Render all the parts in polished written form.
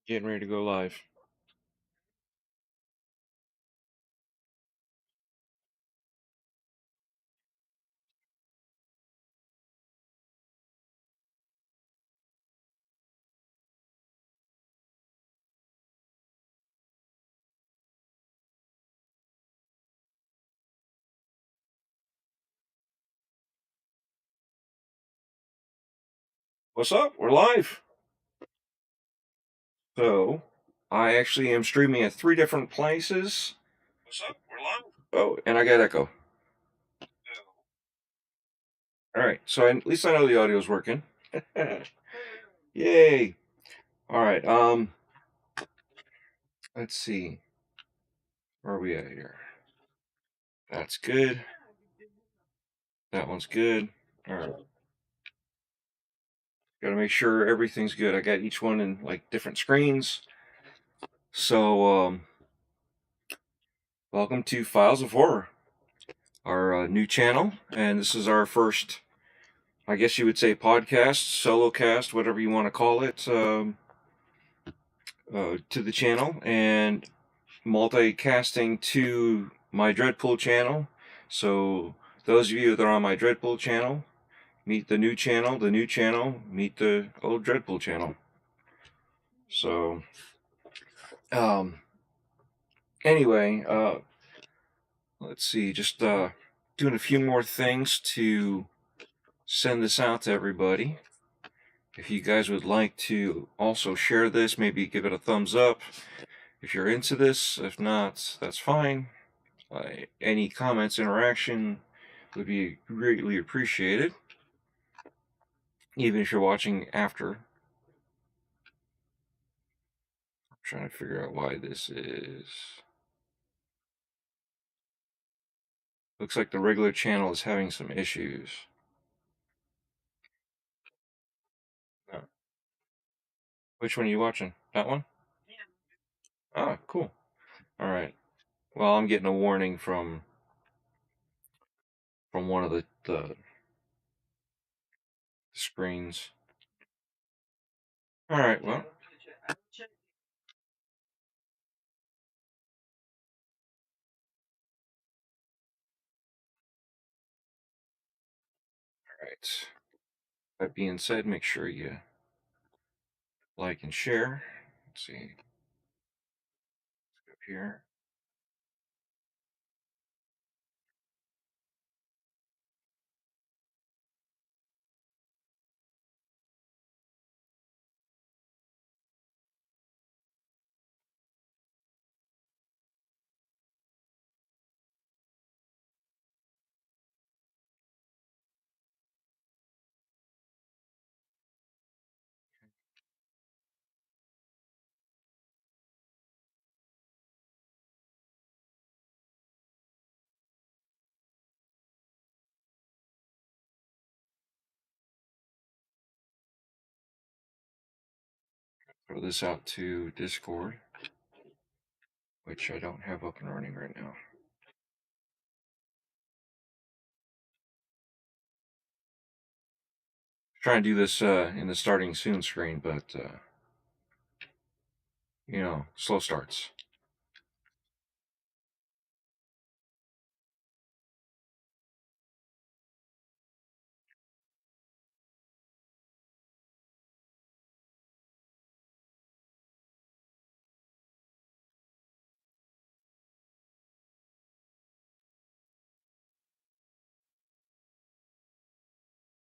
Getting ready to go live. What's up? We're live. So, I actually am streaming at three different places. What's up? We're live. Oh, and I got echo. All right. So at least I know the audio is working. Yay! All right. Let's see. Where are we at here? That's good. That one's good. All right. Got to make sure everything's good. I got each one in like different screens. So, welcome to Files of Horror, our new channel, and this is our first, I guess you would say, podcast, solo cast, whatever you want to call it, to the channel, and multicasting to my DREADPOOL channel. So those of you that are on my DREADPOOL channel, meet the new channel. The new channel, meet the old DREADPOOL channel. So, anyway, let's see, just doing a few more things to send this out to everybody. If you guys would like to also share this, maybe give it a thumbs up if you're into this. If not, that's fine. Any comments, interaction would be greatly appreciated, even if you're watching after. I'm trying to figure out why this is. Looks like the regular channel is having some issues. Oh. Which one are you watching? That one? Ah, cool. All right. Well, I'm getting a warning from one of the screens. All right. Well. All right. That being said, make sure you like and share. Let's see. Let's go up here. Throw this out to Discord, which I don't have up and running right now. Trying to do this in the starting soon screen, but slow starts.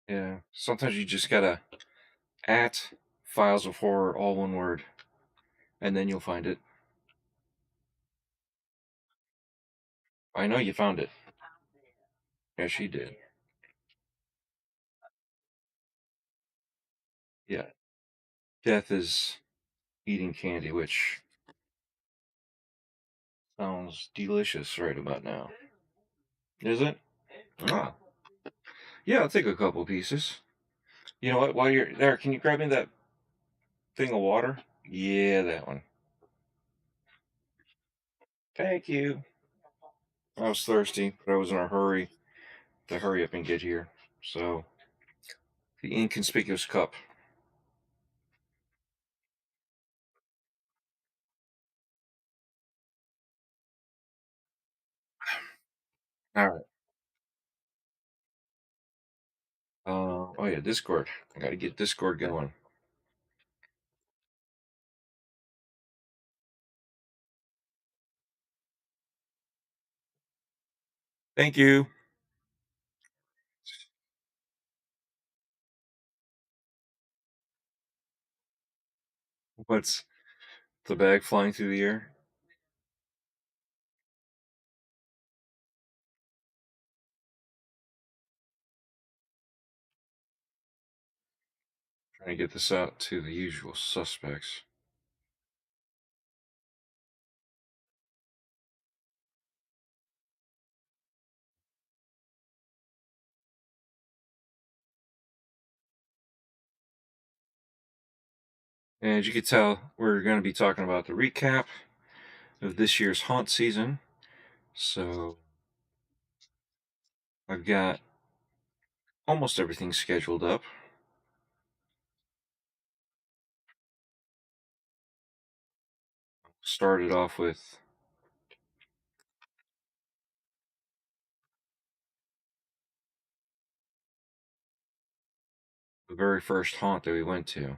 Yeah, sometimes you just gotta at Files of Horror, all one word, and then you'll find it. I know you found it. Yes, she did. Yeah, Death is eating candy, which sounds delicious right about now. Is it? Ah, yeah, I'll take a couple pieces. You know what? While you're there, can you grab me that thing of water? Yeah, that one. Thank you. I was thirsty, but I was in a hurry to hurry up and get here. So, the inconspicuous cup. All right. Oh yeah, Discord. I gotta get Discord going. Thank you. What's the bag flying through the air? Trying to get this out to the usual suspects. And as you can tell, we're going to be talking about the recap of this year's haunt season. So I've got almost everything scheduled up. Started off with the very first haunt that we went to.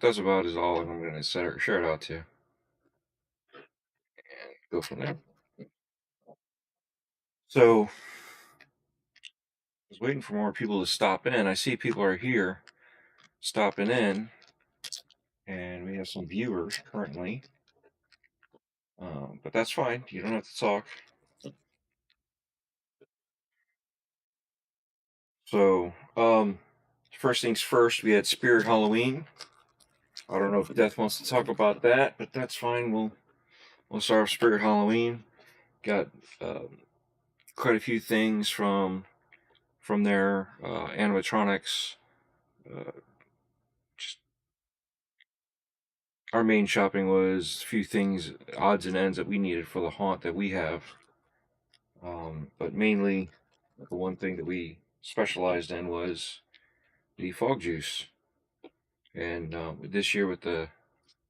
That's about is all I'm going to share it out to and go from there. So I was waiting for more people to stop in. I see people are here stopping in, and we have some viewers currently. But that's fine. You don't have to talk. So, first things first, we had Spirit Halloween. I don't know if Death wants to talk about that, but that's fine. We'll start with Spirit Halloween. Got quite a few things from their animatronics. Uh, just our main shopping was a few things, odds and ends that we needed for the haunt that we have. But mainly, the one thing that we specialized in was the fog juice. And this year with the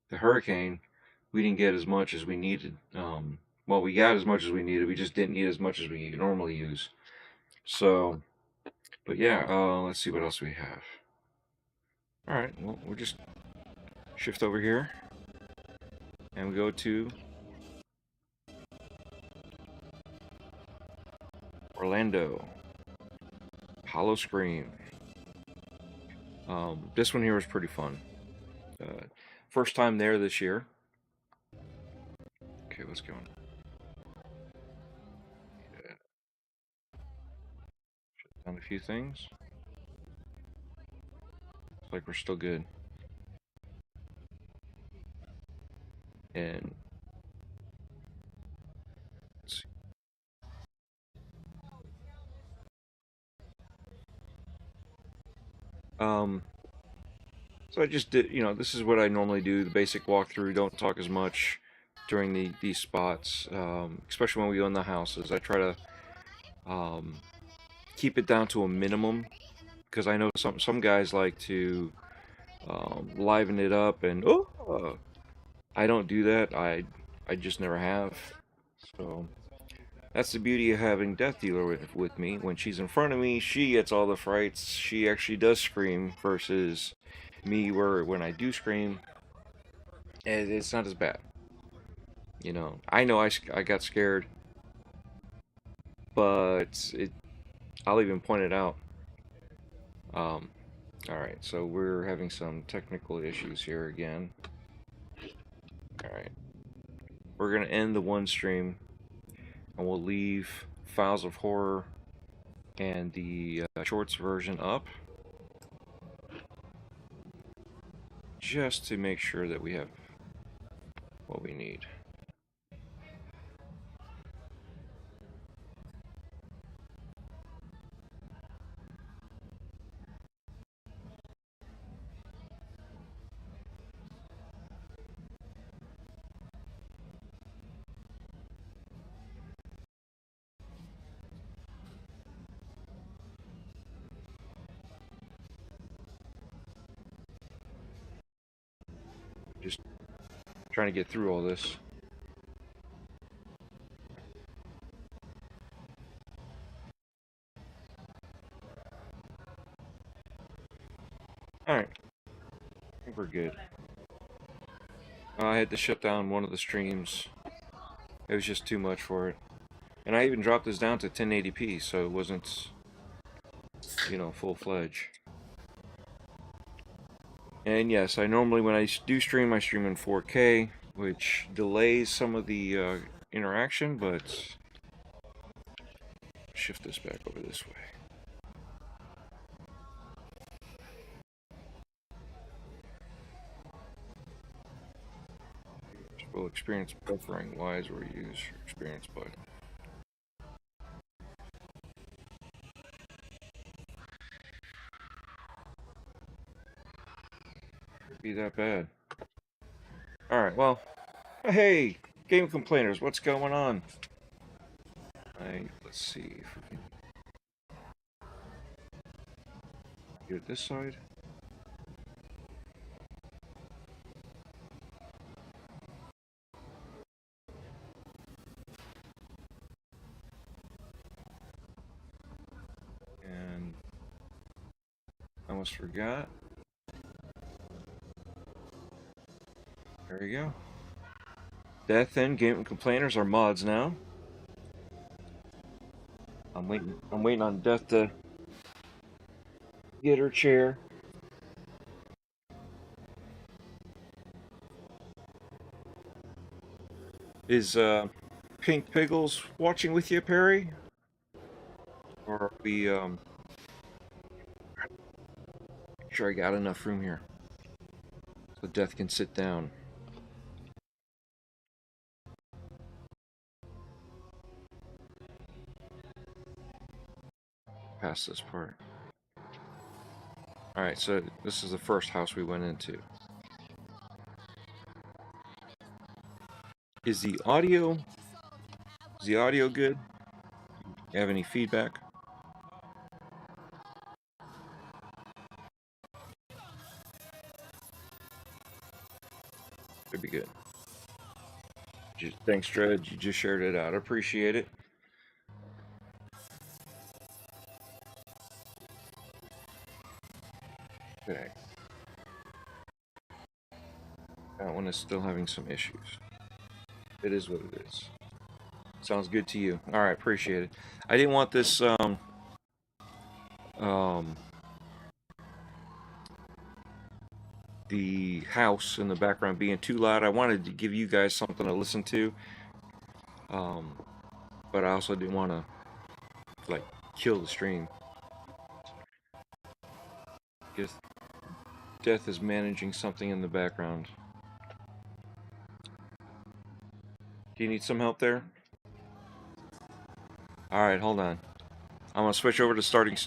hurricane, we didn't get as much as we needed. Well, we got as much as we needed. We just didn't need as much as we normally use. So, but yeah, let's see what else we have. All right, well, we'll just shift over here and we go to Orlando. Hollow Scream. This one here was pretty fun. First time there this year. Okay, what's going on? Yeah, shut down a few things. Looks like we're still good. And let's see. Um, so I just did, this is what I normally do, the basic walkthrough, don't talk as much during these spots, especially when we go in the houses. I try to keep it down to a minimum, because I know some guys like to liven it up, and I don't do that. I just never have. So that's the beauty of having Death Dealer with me. When she's in front of me, she gets all the frights. She actually does scream versus me, where when I do scream, it's not as bad. I know I got scared, but I'll even point it out. Um, all right, so we're having some technical issues here again. All right, we're gonna end the one stream, and we'll leave Files of Horror and the shorts version up, just to make sure that we have what we need. Just trying to get through all this. Alright, I think we're good. I had to shut down one of the streams. It was just too much for it. And I even dropped this down to 1080p, so it wasn't, you know, full-fledged. And yes, I normally, when I do stream, I stream in 4K, which delays some of the interaction, but shift this back over this way. Will experience buffering. Wise or use your experience button. Could be that bad. Alright, well, hey, game complainers, what's going on? Let's see if we can get it this side. And I almost forgot. There you go. Death and game complainers are mods now. I'm waiting on Death to get her chair. Is Pink Piggles watching with you, Perry? Or are we sure I got enough room here so Death can sit down. Past this part. Alright, so this is the first house we went into. Is the audio good? You have any feedback? Could be good. Thanks, Dred. You just shared it out. I appreciate it. Okay. That one is still having some issues. It is what it is. Sounds good to you. All right, appreciate it. I didn't want this the house in the background being too loud. I wanted to give you guys something to listen to, but I also didn't want to like kill the stream. Guess Death is managing something in the background. Do you need some help there? All right, hold on. I'm gonna switch over to starting.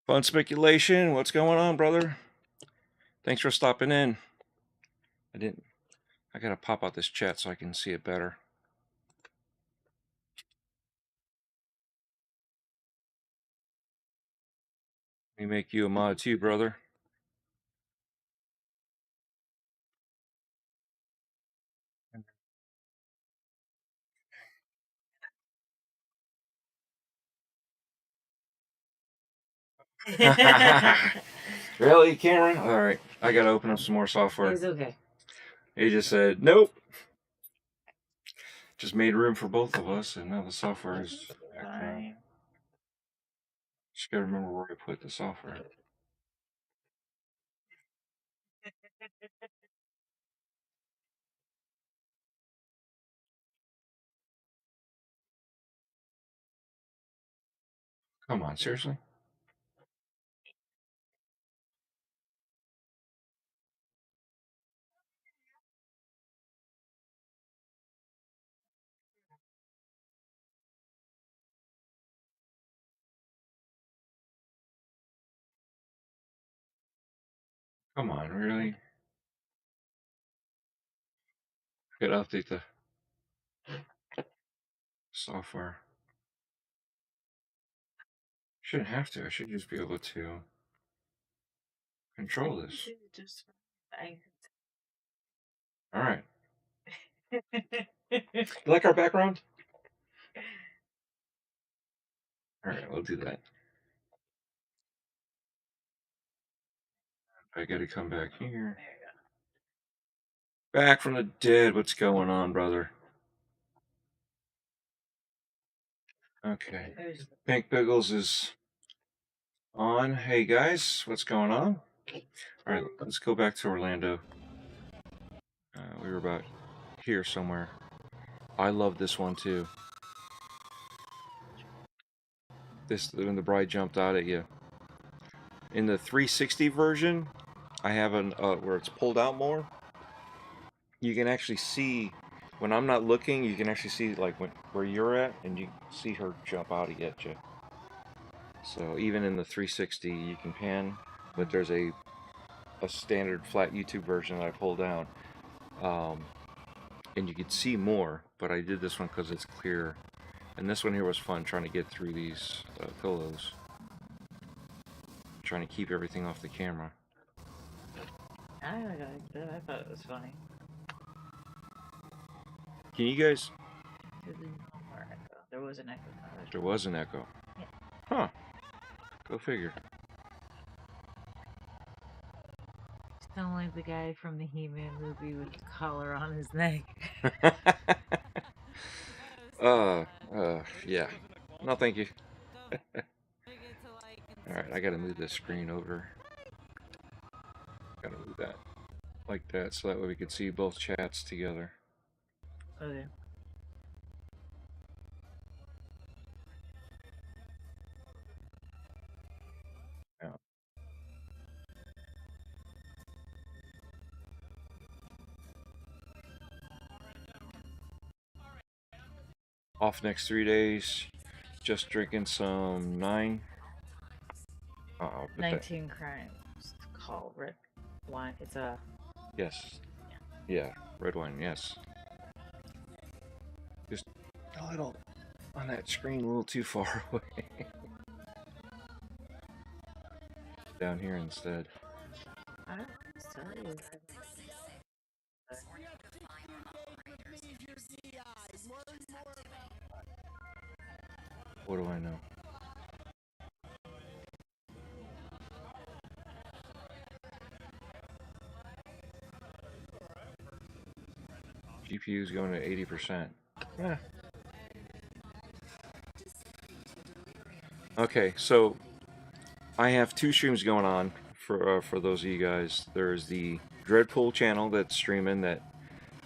Fun speculation. What's going on, brother? Thanks for stopping in. I gotta pop out this chat so I can see it better. Let me make you a mod too, brother. Really, Cameron? Alright, I gotta open up some more software. It's okay. He just said, nope. Just made room for both of us, and now the software is acting up. Just gotta remember where I put the software. Come on, seriously? Come on, really? Gotta update the software. Shouldn't have to. I should just be able to control this. Alright. You like our background? Alright, we'll do that. I gotta come back here. Back from the dead. What's going on, brother? Okay. Pink Pickles is on. Hey guys, what's going on? Alright, let's go back to Orlando. We were about here somewhere. I love this one too. This when the bride jumped out at you. In the 360 version, I have an where it's pulled out more. You can actually see when I'm not looking. You can actually see like where you're at, and you see her jump out at you. So even in the 360, you can pan, but there's a standard flat YouTube version that I pulled out, and you could see more. But I did this one because it's clear, and this one here was fun trying to get through these pillows, trying to keep everything off the camera. I liked it. I thought it was funny. Can you guys? There was an echo. There was an echo. Yeah. Huh. Go figure. Sound like the guy from the He-Man movie with the collar on his neck. Yeah. No, thank you. Alright, I gotta move this screen over. Gotta move that like that so that way we could see both chats together. Okay. Yeah. Off next 3 days. Just drinking some 9. 19 Crimes. Called red wine. It's a. Yes. Yeah, red wine, yes. Just a little on that screen, a little too far away. Down here instead. I don't know. What do I know? GPU's going to 80%. Yeah. Okay, so I have 2 streams going on for those of you guys. There's the DREADPOOL channel that's streaming that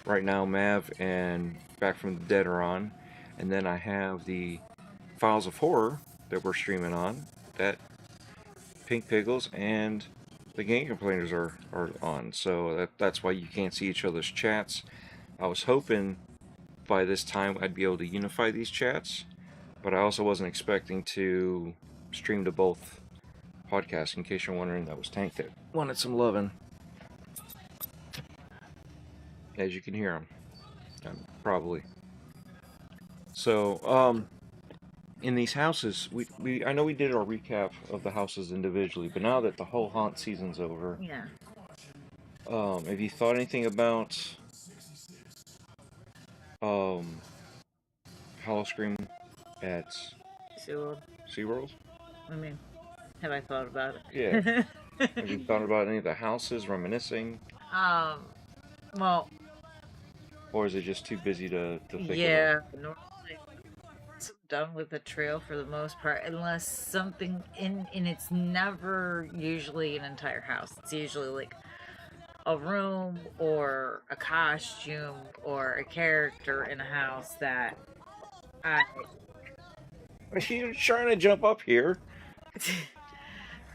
right now Mav and Back from the Dead are on, and then I have the Files of Horror that we're streaming on that Pink Pickles and the Game Complainers are on. So that's why you can't see each other's chats. I was hoping by this time I'd be able to unify these chats, but I also wasn't expecting to stream to both podcasts. In case you're wondering, that was Tank that wanted some loving. As you can hear him, probably. So, in these houses, I know we did our recap of the houses individually, but now that the whole haunt season's over, Yeah. have you thought anything about Hollow Scream at SeaWorld. SeaWorld? I mean, Have I thought about Yeah. it? Have you thought about any of the houses, reminiscing? Well, Or is it just too busy to think about? yeah, normally once I'm done with the trail for the most part, unless something and it's never usually an entire house. It's usually like a room or a costume or a character in a house that I You're trying to jump up here.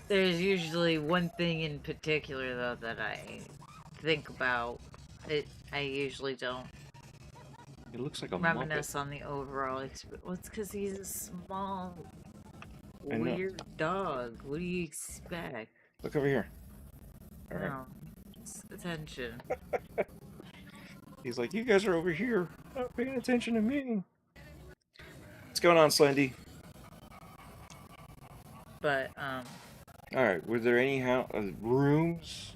there's usually one thing in particular though that I think about. I usually don't It looks like a Muppet. reminisce on the overall experience. Well, it's because he's a small, I know. weird dog. What do you expect? Look over here. All right. No, it's attention. He's like, you guys are over here, not paying attention to me. What's going on, Slendy? But All right. Were there any rooms?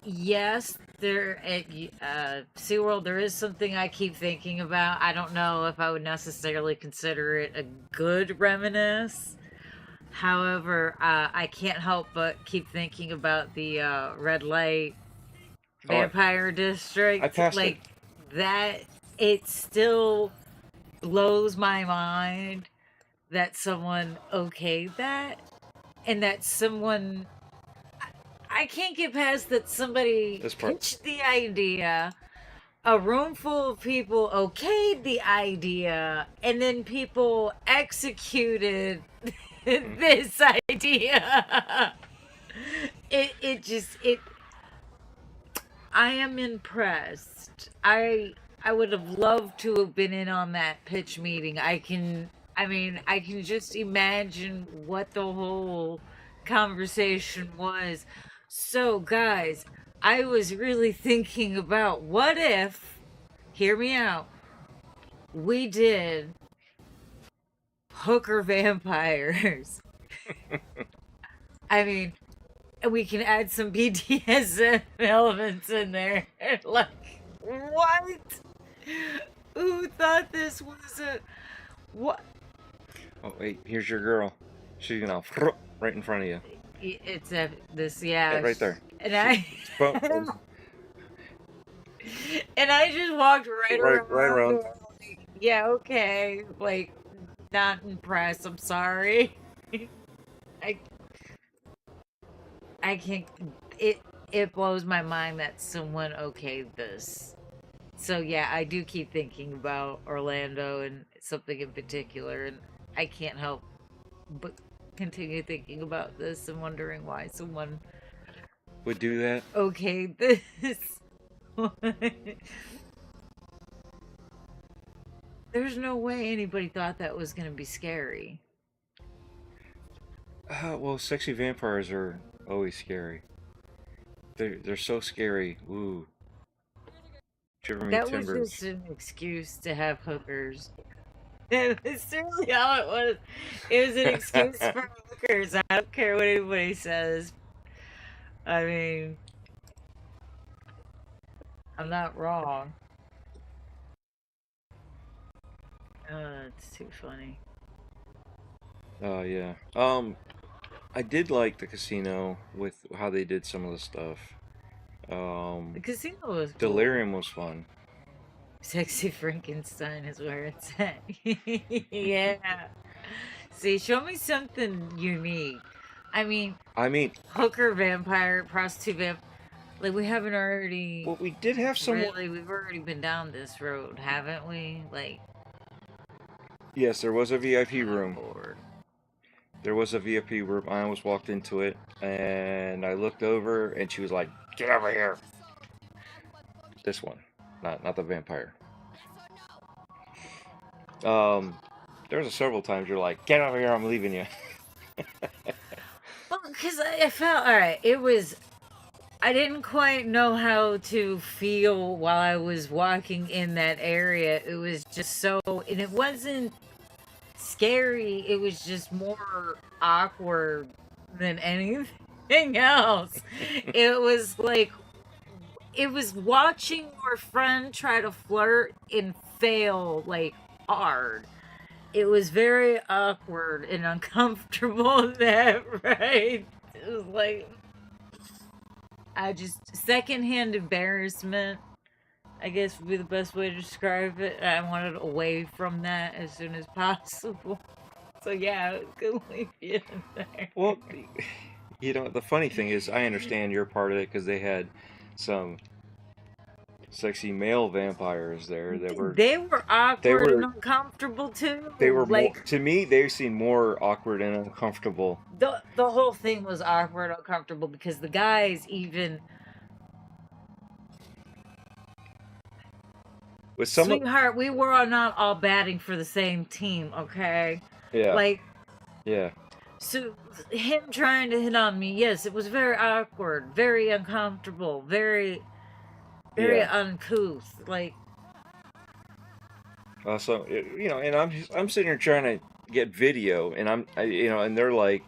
yes, there at SeaWorld there is something I keep thinking about. I don't know if I would necessarily consider it a good reminisce. However, I can't help but keep thinking about the red light vampire district. I passed like that. It still blows my mind that someone okayed that, and that someone I can't get past that somebody pitched the idea, a room full of people okayed the idea, and then people executed this idea. It I am impressed. I would have loved to have been in on that pitch meeting. I can just imagine what the whole conversation was. So, guys, I was really thinking about what if, hear me out, we did hooker vampires. I mean, and we can add some BDSM elements in there. Like, what? Who thought this was a what? Oh wait, here's your girl. She's gonna right in front of you. It's a this yeah, right there. And I and I just walked right around. Yeah, okay. Like, not impressed. I'm sorry. I can't. It blows my mind that someone okayed this. So yeah, I do keep thinking about Orlando and something in particular, and I can't help but continue thinking about this and wondering why someone would do that. Okayed this. There's no way anybody thought that was going to be scary. Well, sexy vampires are always scary. They're so scary. Ooh. Shiver me timbers. That was just an excuse to have hookers. It's really all it was. It was an excuse for hookers. I don't care what anybody says. I mean, I'm not wrong. It's too funny. Oh yeah. I did like the casino with how they did some of the stuff. The casino was Delirium was fun. Sexy Frankenstein is where it's at. Yeah. See, show me something unique. I mean, hooker vampire, prostitute vampire. Like, we haven't already. Well, we did have some. Really, we've already been down this road, haven't we? Like. Yes, there was a VIP room. There was a VIP room. I almost walked into it, and I looked over, and she was like, "Get over here." This one, not the vampire. There was several times you're like, "Get over here! I'm leaving you." Well, because I felt alright. It was. I didn't quite know how to feel while I was walking in that area. It was just so, and it wasn't scary. It was just more awkward than anything else. It was like, it was watching your friend try to flirt and fail like hard. it was very awkward and uncomfortable. That right? It was like I just secondhand embarrassment, I guess would be the best way to describe it. I wanted away from that as soon as possible. So yeah, it was good leave you in there. Well, you know, the funny thing is, I understand you're part of it because they had some sexy male vampires there that were They were they awkward and were uncomfortable too. they were more, Like to me, they seemed more awkward and uncomfortable. the whole thing was awkward, uncomfortable because the guys even With some of, sweetheart, we were not all batting for the same team, okay? yeah, Like yeah, so him trying to hit on me, yes, it was very awkward, very uncomfortable, very yeah. uncouth. Like So you know, and I'm sitting here trying to get video, and you know, and they're like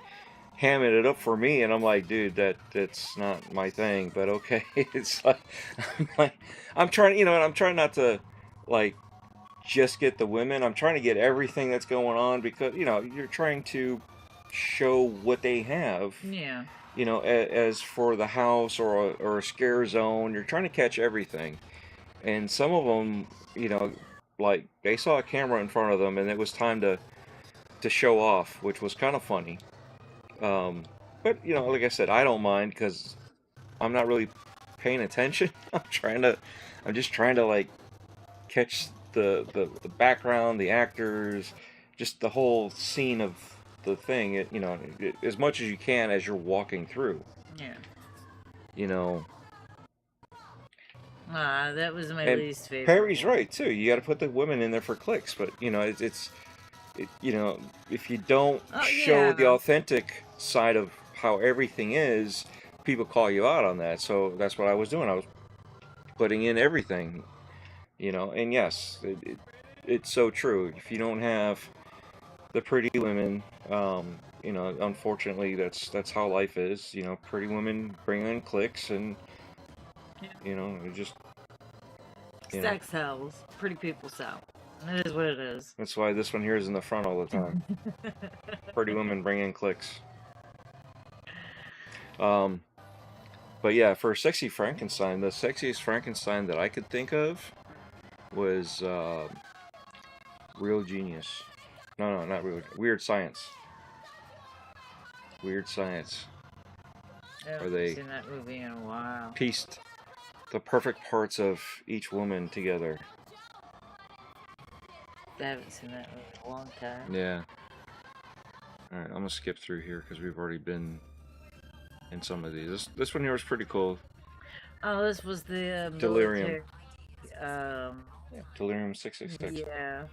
hamming it up for me, and I'm like, dude, that's not my thing, but okay. It's like I'm trying, you know, and I'm trying not to like just get the women. I'm trying to get everything that's going on because, you know, you're trying to show what they have. yeah. You know, as for the house or a scare zone, you're trying to catch everything. And some of them, you know, like they saw a camera in front of them, and it was time to show off, which was kind of funny. Um, but you know, like I said, I don't mind because I'm not really paying attention. I'm just trying to like catch the background, the actors, just the whole scene of the thing. You know, as much as you can as you're walking through. Yeah. You know, Ah, that was my and least favorite Perry's one. right too. You got to put the women in there for clicks, but you know, you know, if you don't Oh show the yeah. authentic side of how everything is, people call you out on that. So that's what I was doing. I was putting in everything, you know. And yes, it's so true. If you don't have the pretty women, you know, unfortunately, that's how life is. You know, pretty women bring in clicks, and Yeah. you know, it just, you know, Sex sells. Pretty people sell. It is what it is. that's why this one here is in the front all the time. Pretty women bring in clicks. Um, but yeah, for Sexy Frankenstein, the sexiest Frankenstein that I could think of was Real Genius. No, not Real. Weird Science. Weird Science. I Where haven't they seen that movie in a while. pieced the perfect parts of each woman together. I haven't seen that movie in a long time. Yeah. All right, I'm gonna skip through here because we've already been in some of these. This one here was pretty cool. Oh, this was the Delirium. military. Um, Yeah. Delirium 666. yeah.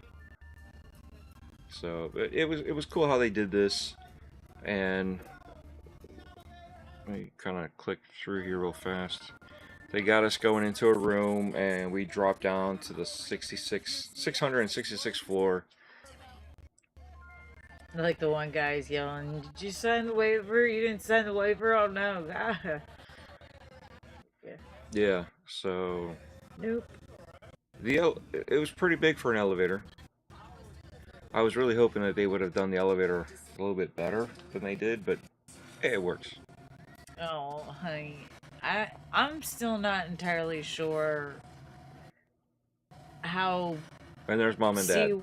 So it was cool how they did this, and let me kind of click through here real fast. They got us going into a room, and we dropped down to the 666 floor. Like the one guy's yelling, "Did you sign the waiver? You didn't sign the waiver? Oh no, God." Yeah. Yeah, so Nope. it was pretty big for an elevator. I was really hoping that they would have done the elevator a little bit better than they did, but hey, it works. Oh, honey, I'm still not entirely sure how And there's mom and dad. she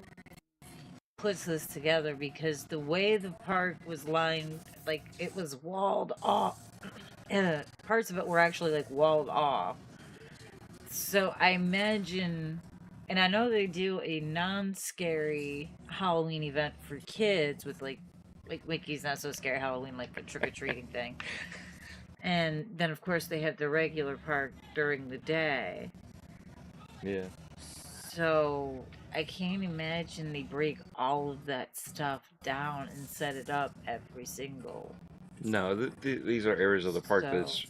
puts this together because the way the park was lined, like it was walled off. Parts of it were actually like walled off. So I imagine, and I know they do a non-scary Halloween event for kids with like Mickey's Not So Scary Halloween, like the trick or treating thing. And then of course they have the regular park during the day. Yeah. So I can't imagine they break all of that stuff down and set it up every single. No, these are areas of the park So that's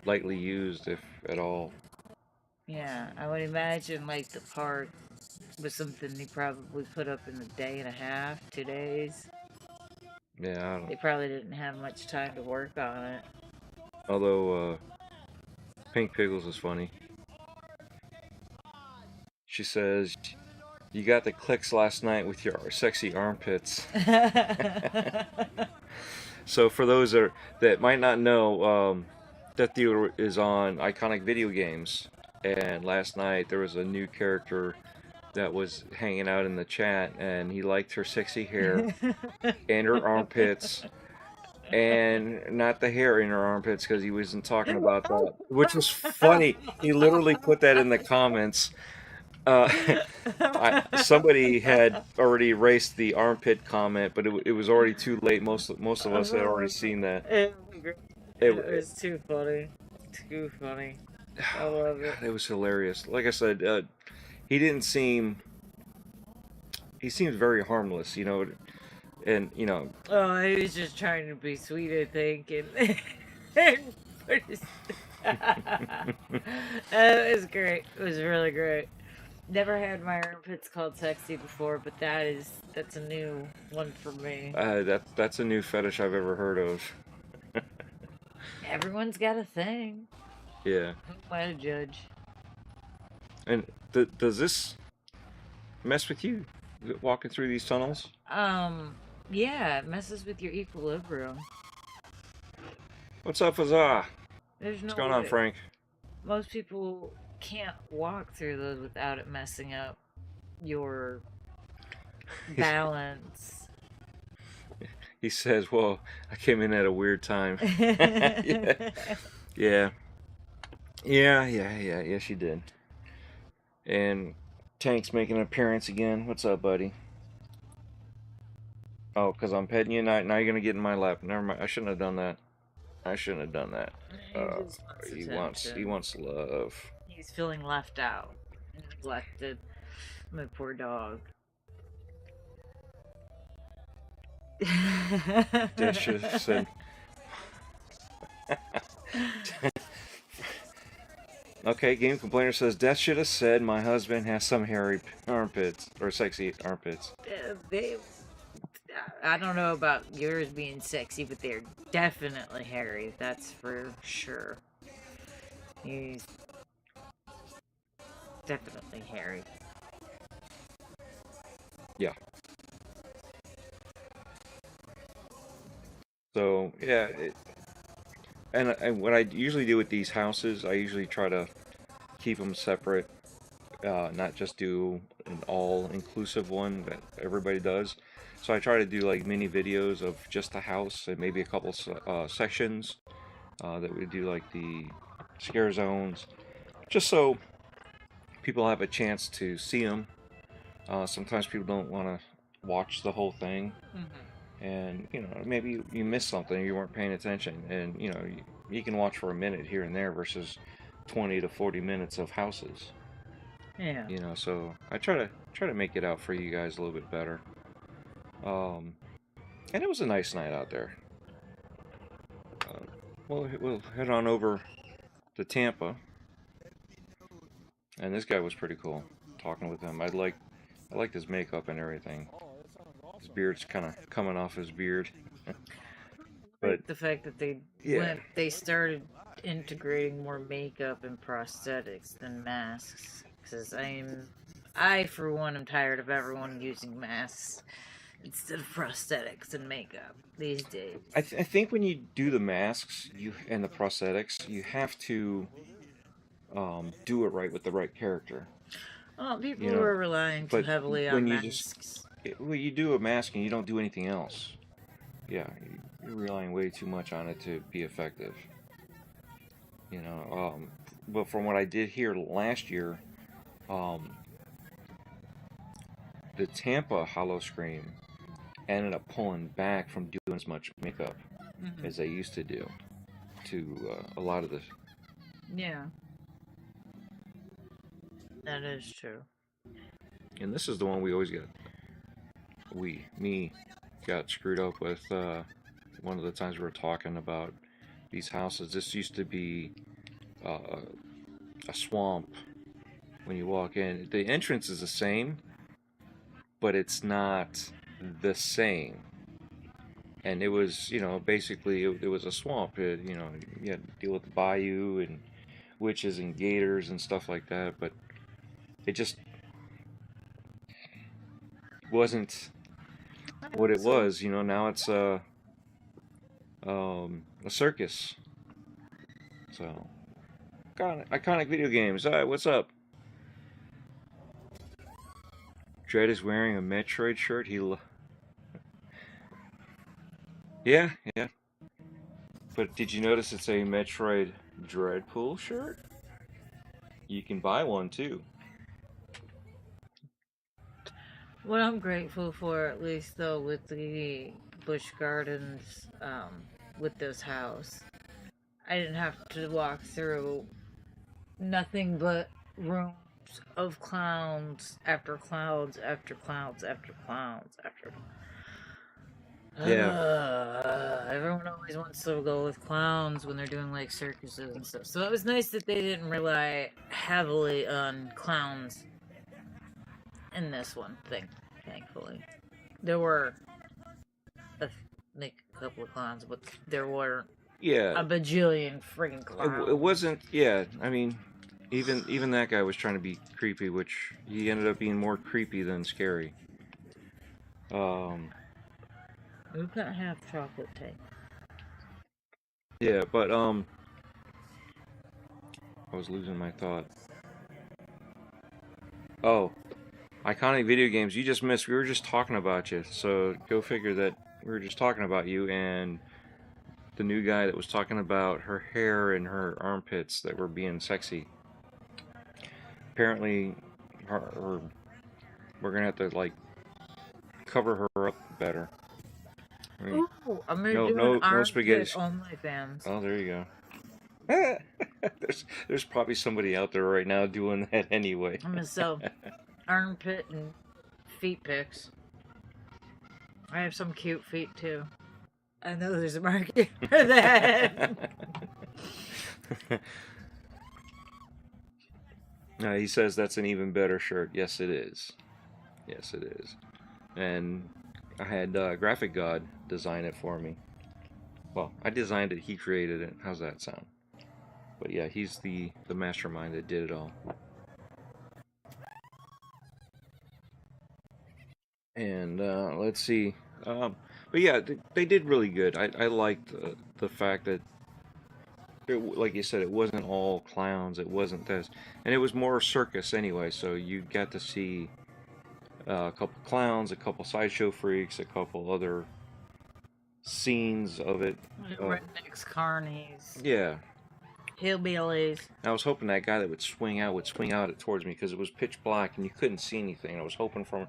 lightly used, if at all. yeah, I would imagine like the park was something they probably put up in a day and a half, 2 days. Yeah, I They don't. probably didn't have much time to work on it. Although Pink Pickles is funny. She says, You got the clicks last night with your sexy armpits. So for those that might not know, Death Dealer is on iconic video games, and last night there was a new character that was hanging out in the chat, and he liked her sexy hair and her armpits, and not the hair in her armpits because he wasn't talking about that, which was funny. He literally put that in the comments. Uh, somebody had already erased the armpit comment, but it was already too late. Most of us had already seen that. It was too funny. Too funny. I love it. It was hilarious. Like I said, he didn't seem. He seems very harmless, and Oh, he was just trying to be sweet, I think, and put his... It was great. It was really great. Never had my armpits called sexy before, but that's a new one for me. that's a new fetish I've ever heard of. Everyone's got a thing. Yeah. Who am I to judge? And does this mess with you walking through these tunnels? Yeah, it messes with your equilibrium. What's up, Huzzah? There's no What's going on, way. Frank? Most people can't walk through those without it messing up your balance. He says, "Well, I came in at a weird time." Yeah. Yes, you did. And Tank's making an appearance again. What's up, buddy? Oh, because I'm petting you. Now you're gonna get in my lap. Never mind. I shouldn't have done that. He wants love. He's feeling left out, neglected. My poor dog. That should have said. Okay, Game Complainer says Death should have said my husband has some hairy armpits or sexy armpits. I don't know about yours being sexy, but they're definitely hairy. That's for sure. He's definitely hairy. Yeah. So yeah, and what I usually do with these houses, I usually try to keep them separate, not just do an all-inclusive one that everybody does. So I try to do like mini videos of just the house and maybe a couple sections that we do like the scare zones, just so people have a chance to see them. Sometimes people don't want to watch the whole thing. And maybe you missed something, you weren't paying attention, and you can watch for a minute here and there versus 20 to 40 minutes of houses. Yeah. So I try to make it out for you guys a little bit better. And it was a nice night out there. We'll head on over to Tampa, and this guy was pretty cool. Talking with him, I liked his makeup and everything. His beard's kind of coming off his beard. But the fact that they started integrating more makeup and prosthetics than masks, because I for one am tired of everyone using masks instead of prosthetics and makeup these days. I think when you do the masks and the prosthetics, you have to do it right with the right character. Well, people are relying too heavily on masks. You do a mask and you don't do anything else. Yeah, you're relying way too much on it to be effective. But from what I did hear last year, the Tampa Hollow Scream ended up pulling back from doing as much makeup as they used to do to a lot of the... Yeah. That is true. And this is the one we always got... Me got screwed up with one of the times we were talking about these houses. This used to be a swamp when you walk in. The entrance is the same, but it's not the same. And it was, basically it was a swamp. You had to deal with the bayou and witches and gators and stuff like that, but it just wasn't what it was. You know, now it's a circus. So, iconic video games. All right, what's up? Dread is wearing a Metroid shirt. Yeah, yeah. But did you notice it's a Metroid DREADPOOL shirt? You can buy one too. What I'm grateful for, at least though, with the Busch Gardens, with this house, I didn't have to walk through nothing but rooms of clowns after clowns after clowns after clowns after. Yeah. Everyone always wants to go with clowns when they're doing like circuses and stuff. So it was nice that they didn't rely heavily on clowns in this one thing. Thankfully, there were a couple of clowns, but there weren't a bajillion friggin' clowns. It wasn't. Yeah, I mean, even that guy was trying to be creepy, which he ended up being more creepy than scary. We couldn't have chocolate tape. Yeah, but I was losing my thought. Oh, iconic video games. You just missed. We were just talking about you. So go figure that we were just talking about you and the new guy that was talking about her hair and her armpits that were being sexy. Apparently, we're gonna have to like cover her up better. I mean, ooh, I'm gonna do an armpit OnlyFans. Oh, there you go. there's probably somebody out there right now doing that anyway. I'm gonna sell armpit and feet pics. I have some cute feet too. I know there's a market for that. He says that's an even better shirt. Yes, it is. Yes, it is. And I had Graphic God design it for me. Well, I designed it. He created it. How's that sound? But yeah, he's the mastermind that did it all. And let's see. But yeah, they did really good. I liked the fact that, like you said, it wasn't all clowns. It wasn't this. And it was more circus anyway, so you got to see a couple clowns, a couple sideshow freaks, a couple other scenes of it. Rednecks, carnies. Yeah. Hillbillies. I was hoping that guy that would swing out towards me because it was pitch black and you couldn't see anything. I was hoping for him,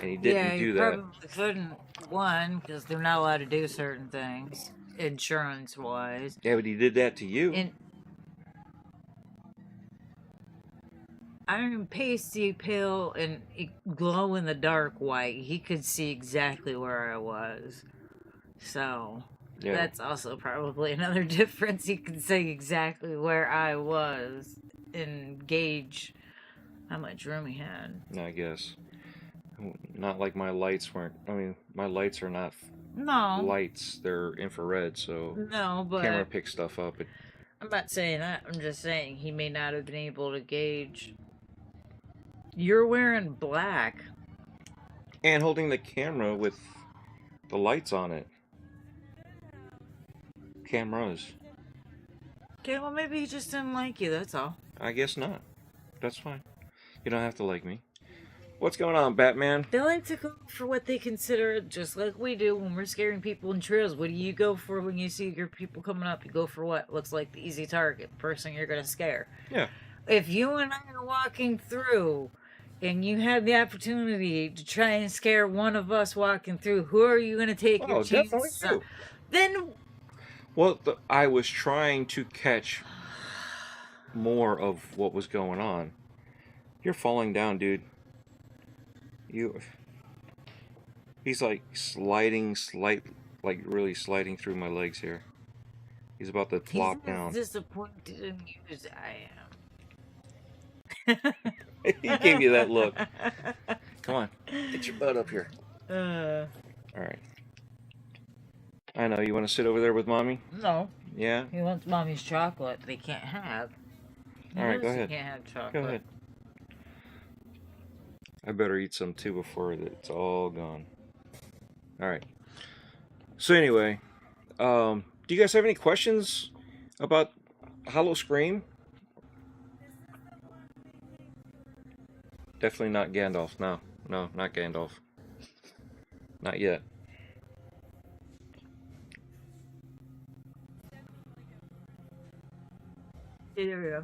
and he didn't do that. Yeah, probably couldn't. One, because they're not allowed to do certain things, insurance-wise. Yeah, but he did that to you. I'm pasty pale and glow in the dark white. He could see exactly where I was. So, yeah. That's also probably another difference. He could see exactly where I was and gauge how much room he had. I guess. Not like my lights weren't. I mean, my lights are not lights. They're infrared, so but camera picks stuff up. I'm not saying that. I'm just saying he may not have been able to gauge. You're wearing black. And holding the camera with the lights on it. Cameras. Okay, well maybe he just didn't like you, that's all. I guess not. That's fine. You don't have to like me. What's going on, Batman? They like to go for what they consider, just like we do when we're scaring people in trails. What do you go for when you see your people coming up? You go for what looks like the easy target, the person you're going to scare. Yeah. If you and I are walking through and you have the opportunity to try and scare one of us walking through, who are you going to take your chances on? Then... Well, I was trying to catch more of what was going on. You're falling down, dude. He's like really sliding through my legs here. He's about to flop down. He's disappointed in you as I am. He gave you that look. Come on, get your butt up here. All right. I know, you want to sit over there with Mommy? No. Yeah? He wants Mommy's chocolate they can't have. All right, go ahead. He can't have chocolate. Go ahead. I better eat some too before it's all gone. All right. So anyway, do you guys have any questions about Hollow Scream? Definitely not Gandalf. No, no, not Gandalf. Not yet. Yeah.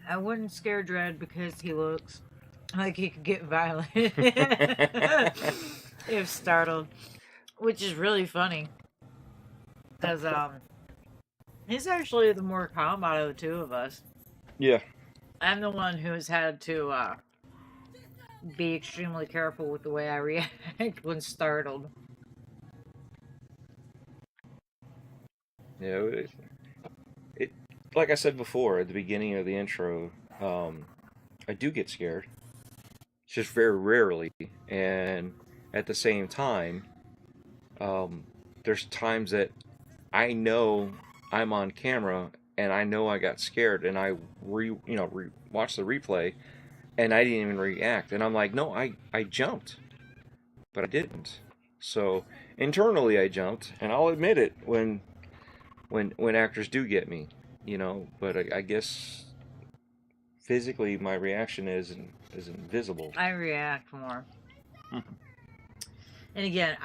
I wouldn't scare Dread because he looks like he could get violent if startled, which is really funny because he's actually the more calm out of the two of us. Yeah. I'm the one who's had to be extremely careful with the way I react when startled. Yeah. It like I said before at the beginning of the intro, I do get scared. Just very rarely, and at the same time, there's times that I know I'm on camera and I know I got scared, and I watch the replay, and I didn't even react, and I'm like, no, I jumped, but I didn't. So internally, I jumped, and I'll admit it when actors do get me, But I guess physically, my reaction isn't visible. I react more. And again,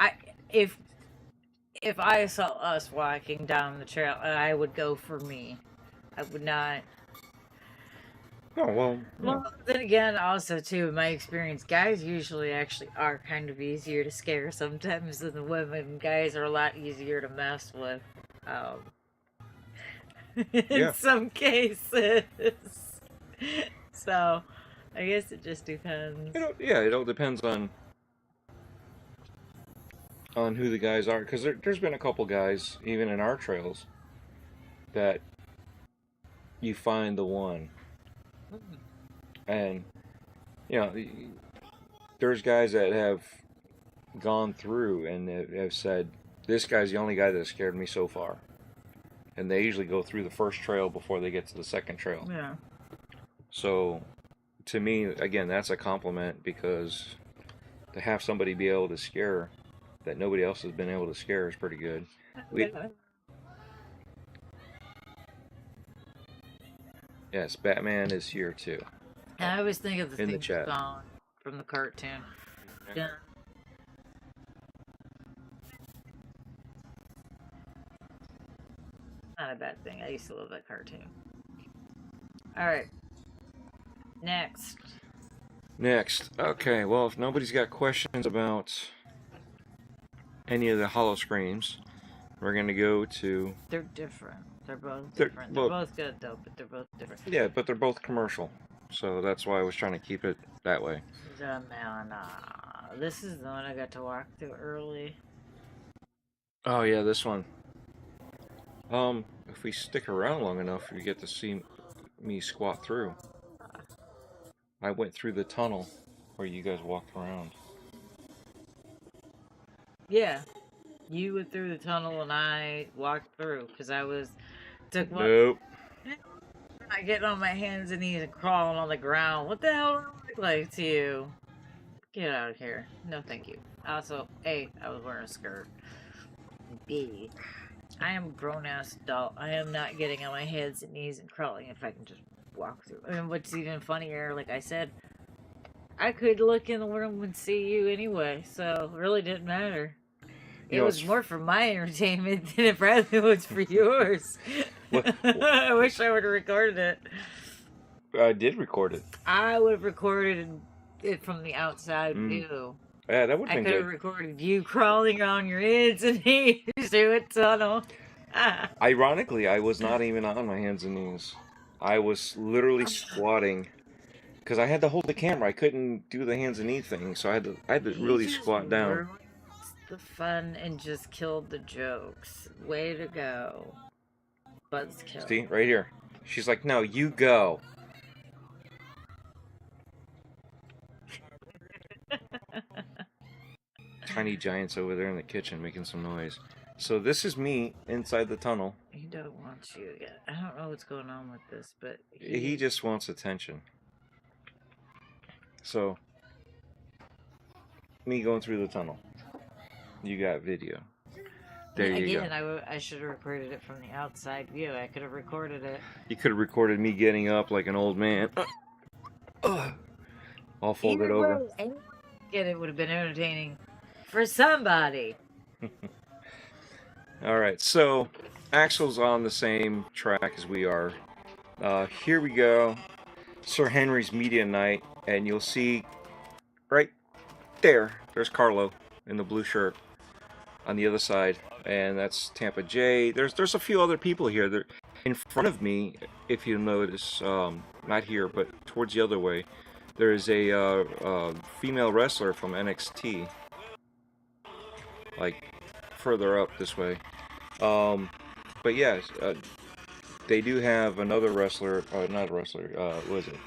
if I saw us walking down the trail, I would go for me. I would not. Oh well. Well, then again, also too, in my experience, guys usually actually are kind of easier to scare sometimes than the women. Guys are a lot easier to mess with. Um, in some cases. So, I guess it just depends. It all depends on who the guys are, because there's been a couple guys even in our trails that you find the one, and there's guys that have gone through and have said, this guy's the only guy that scared me so far, and they usually go through the first trail before they get to the second trail. Yeah. So to me, again, that's a compliment, because to have somebody be able to scare that nobody else has been able to scare is pretty good. Yes, Batman is here too. I always think of the In the theme chat. song from the cartoon. Yeah. Not a bad thing. I used to love that cartoon. Alright. Next. Okay, well, if nobody's got questions about any of the hollow screams, we're going to go to... They're different. They're both different. They're both good, though, but they're both different. Yeah, but they're both commercial. So that's why I was trying to keep it that way. The Melana. This is the one I got to walk through early. Oh, yeah, this one. If we stick around long enough, you get to see me squat through. I went through the tunnel where you guys walked around. Yeah. You went through the tunnel and I walked through, because Nope. I get on my hands and knees and crawling on the ground. What the hell do I look like to you? Get out of here. No, thank you. Also, A, I was wearing a skirt. B, I am a grown-ass adult. I am not getting on my hands and knees and crawling if I can just walk through. And what's even funnier, like I said, I could look in the room and see you anyway, so it really didn't matter. It was more for my entertainment than it probably was for yours. I wish I would have recorded it. I did record it. I would have recorded it from the outside view. Yeah, that would have been good. I could have recorded you crawling on your hands and knees through a tunnel. Ironically, I was not even on my hands and knees. I was literally squatting, because I had to hold the camera. I couldn't do the hands and knee thing, so I had to really squat down. The fun and just killed the jokes. Way to go. Buzzkill. See, right here. She's like, no, you go. Tiny giants over there in the kitchen making some noise. So this is me inside the tunnel. He don't want you yet. I don't know what's going on with this, but he just wants attention. So, me going through the tunnel. You got video. There you Again, go. I should have recorded it from the outside view. I could have recorded it. You could have recorded me getting up like an old man. All folded over. Again, it would have been entertaining for somebody. Alright, so Axel's on the same track as we are. Here we go. Sir Henry's Media Night, and you'll see right there's Carlo in the blue shirt on the other side, and that's Tampa J. There's a few other people here. They're in front of me, if you notice, not here, but towards the other way. There is a female wrestler from NXT, like further up this way. But yes, they do have another wrestler, not a wrestler, what is it?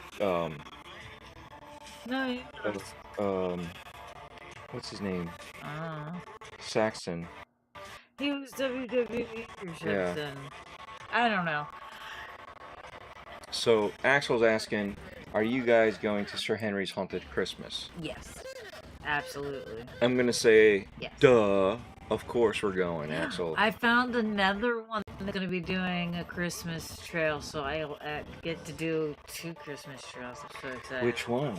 No, What's his name? Saxon. he was WWE or something. Yeah. I don't know. So Axel's asking, are you guys going to Sir Henry's Haunted Christmas? Yes, absolutely. I'm gonna say, yes. Duh. Of course we're going, Axel. I found another one that's going to be doing a Christmas trail, so I'll get to do 2 Christmas trails. I'm so excited. Which one?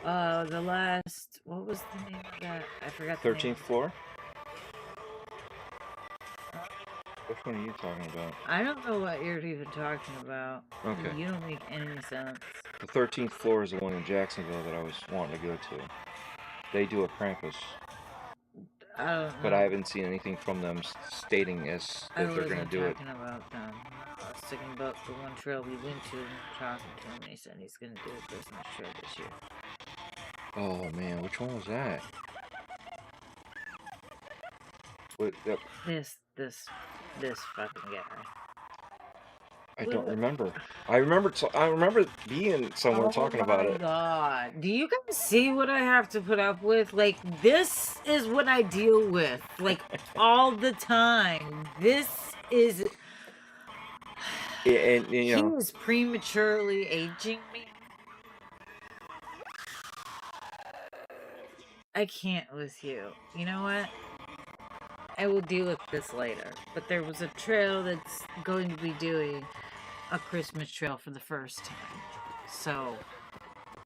The last... What was the name of that? I forgot the 13th name. floor? Which one are you talking about? I don't know what you're even talking about. Okay. You don't make any sense. The 13th floor is the one in Jacksonville that I was wanting to go to. They do a Krampus. I don't know. But I haven't seen anything from them stating as if they're going to do it. I wasn't talking about them. I was thinking about the one trail we went to and talking to him, and he said he's going to do a Christmas trail this year. Oh man, which one was that? What? Yep. This fucking guy. I don't remember. I remember being somewhere talking about it. Oh my god. Do you guys see what I have to put up with? Like, this is what I deal with. Like, all the time. This is... And you know... He was prematurely aging me. I can't with you. You know what? I will deal with this later. But there was a trail that's going to be doing a Christmas trail for the first time. So,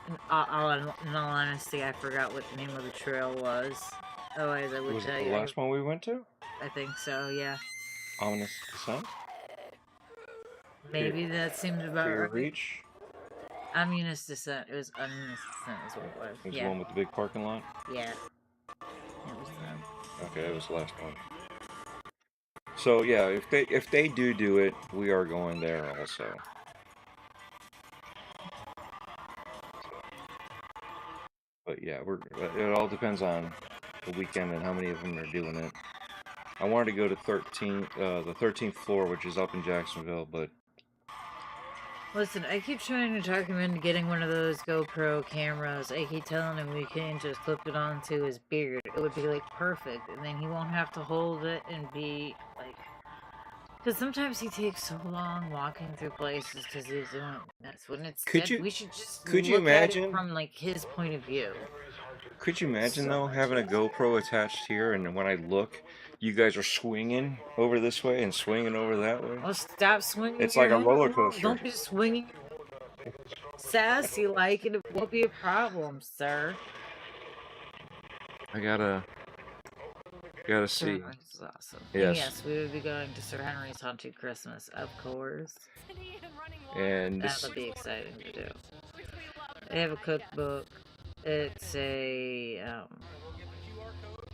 in all honesty, I forgot what the name of the trail was. Otherwise, I would was tell it you. The last one we went to? I think so, yeah. Ominous Descent? Maybe that seemed about Fear right. Reach? Ominous Descent. It was Ominous Descent is what it was. It was the one with the big parking lot? Yeah. It was them. Okay, it was the last one. So yeah, if they do it, we are going there also. But yeah, it all depends on the weekend and how many of them are doing it. I wanted to go to the 13th floor, which is up in Jacksonville, but listen, I keep trying to talk him into getting one of those GoPro cameras. I keep telling him we can just clip it onto his beard. It would be like perfect, and then he won't have to hold it and be like... Because sometimes he takes so long walking through places because he's doing... That's when it's... we should just look at it from like his point of view. Could you imagine though having a GoPro attached here, and when I look, you guys are swinging over this way and swinging over that way? Well, stop swinging. It's like a roller coaster. Don't be swinging sassy like, and it won't be a problem, sir. I gotta see. This is awesome. Yes. Yes, we would be going to Sir Henry's Haunted Christmas, of course. And that'll be exciting to do. They have a cookbook. It's a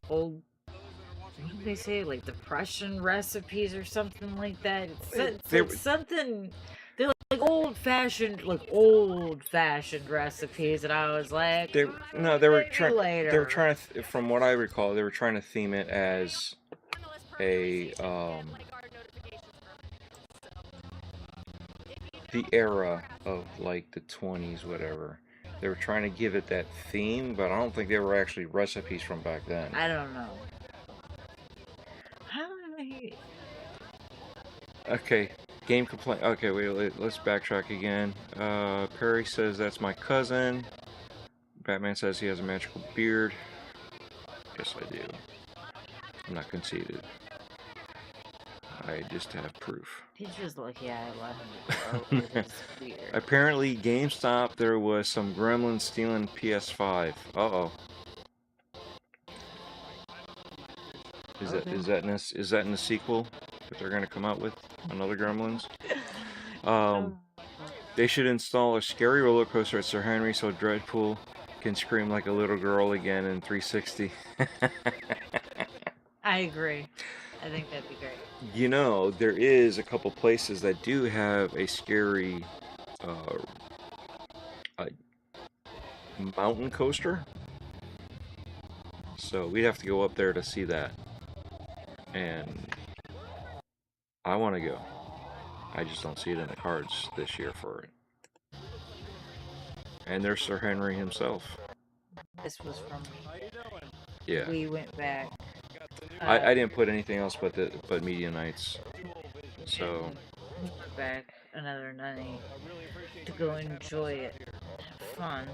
old, what did they say? Like Depression recipes or something like that. It's something. They're like old-fashioned recipes, and I was like, they were trying to, from what I recall, they were trying to theme it as a the era of like the 20s, whatever. They were trying to give it that theme, but I don't think they were actually recipes from back then. I don't know. How did I... Okay, game complaint. Okay, wait, let's backtrack again. Perry says that's my cousin. Batman says he has a magical beard. Yes, I do. I'm not conceited. I just have proof. He's just lucky I let him grow his beard. Apparently, GameStop, there was some gremlin stealing PS5. Uh-oh. Is that in the sequel that they're gonna come out with? Another Gremlins? They should install a scary roller coaster at Sir Henry so DREADPOOL can scream like a little girl again in 360. I agree. I think that'd be great. You know, there is a couple places that do have a scary mountain coaster. So we'd have to go up there to see that. And I want to go. I just don't see it in the cards this year for it. And there's Sir Henry himself. This was from Yeah. we went back. I didn't put anything else but Media Nights. So we went back another night to go enjoy it. Have fun.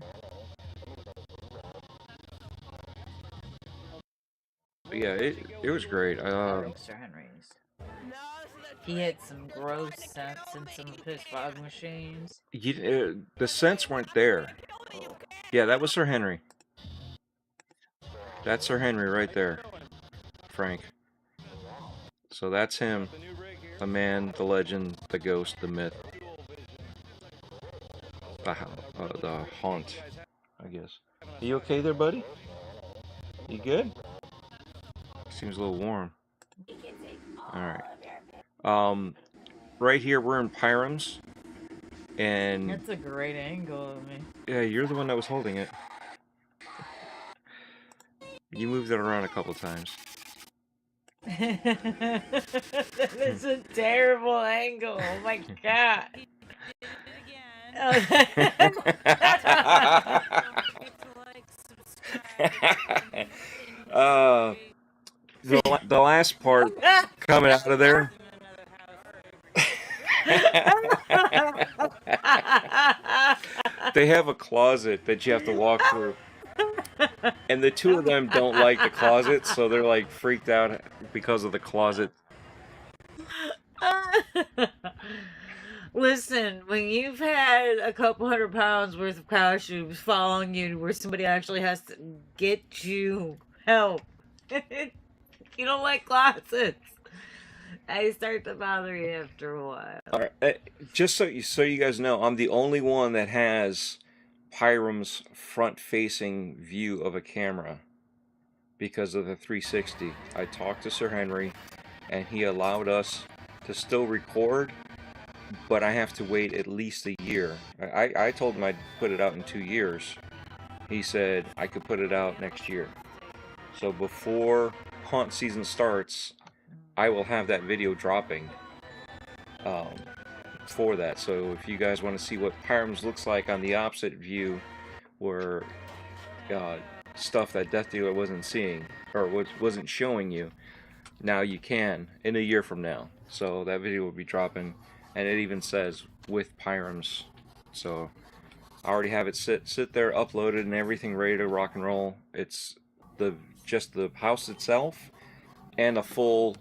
But yeah, it was great. Sir Henry's. He had some gross scents in some of his fog machines. The scents weren't there. Yeah, that was Sir Henry. That's Sir Henry right there, Frank. So that's him. The man, the legend, the ghost, the myth. The haunt, I guess. Are you okay there, buddy? You good? Seems a little warm. Alright. Right here we're in Pyram's. And that's a great angle of me. Yeah, you're the one that was holding it. You moved it around a couple times. That is a terrible angle. Oh my god. The last part coming out of there. They have a closet that you have to walk through. And the two of them don't like the closet, so they're like freaked out because of the closet. Listen, when you've had a couple £100 worth of costumes following you where somebody actually has to get you help, you don't like closets. I start to bother you after a while. All right, just so you guys know, I'm the only one that has Pyram's front-facing view of a camera because of the 360. I talked to Sir Henry, and he allowed us to still record, but I have to wait at least a year. I told him I'd put it out in 2 years. He said I could put it out next year. So before haunt season starts, I will have that video dropping for that. So if you guys want to see what Pyram's looks like on the opposite view, where stuff that Death Dealer wasn't seeing or wasn't showing you, now you can in a year from now. So that video will be dropping, and it even says with Pyram's. So I already have it sit there, uploaded, and everything ready to rock and roll. It's just the house itself and a full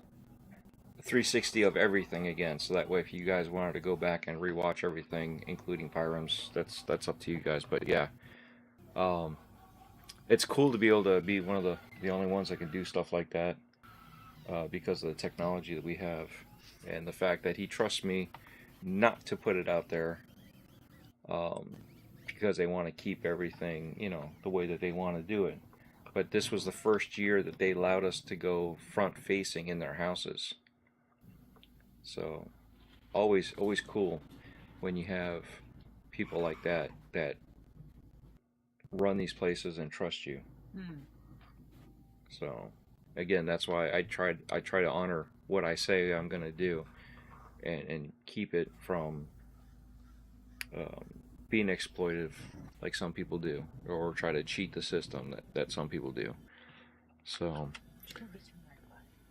360 of everything again, so that way if you guys wanted to go back and rewatch everything, including Pyram's, that's up to you guys. But yeah, it's cool to be able to be one of the only ones that can do stuff like that, because of the technology that we have and the fact that he trusts me not to put it out there, because they want to keep everything, you know, the way that they want to do it. But this was the first year that they allowed us to go front facing in their houses. So always cool when you have people like that run these places and trust you. So again, that's why I try to honor what I say I'm gonna do, and keep it from being exploitive like some people do, or try to cheat the system that some people do. So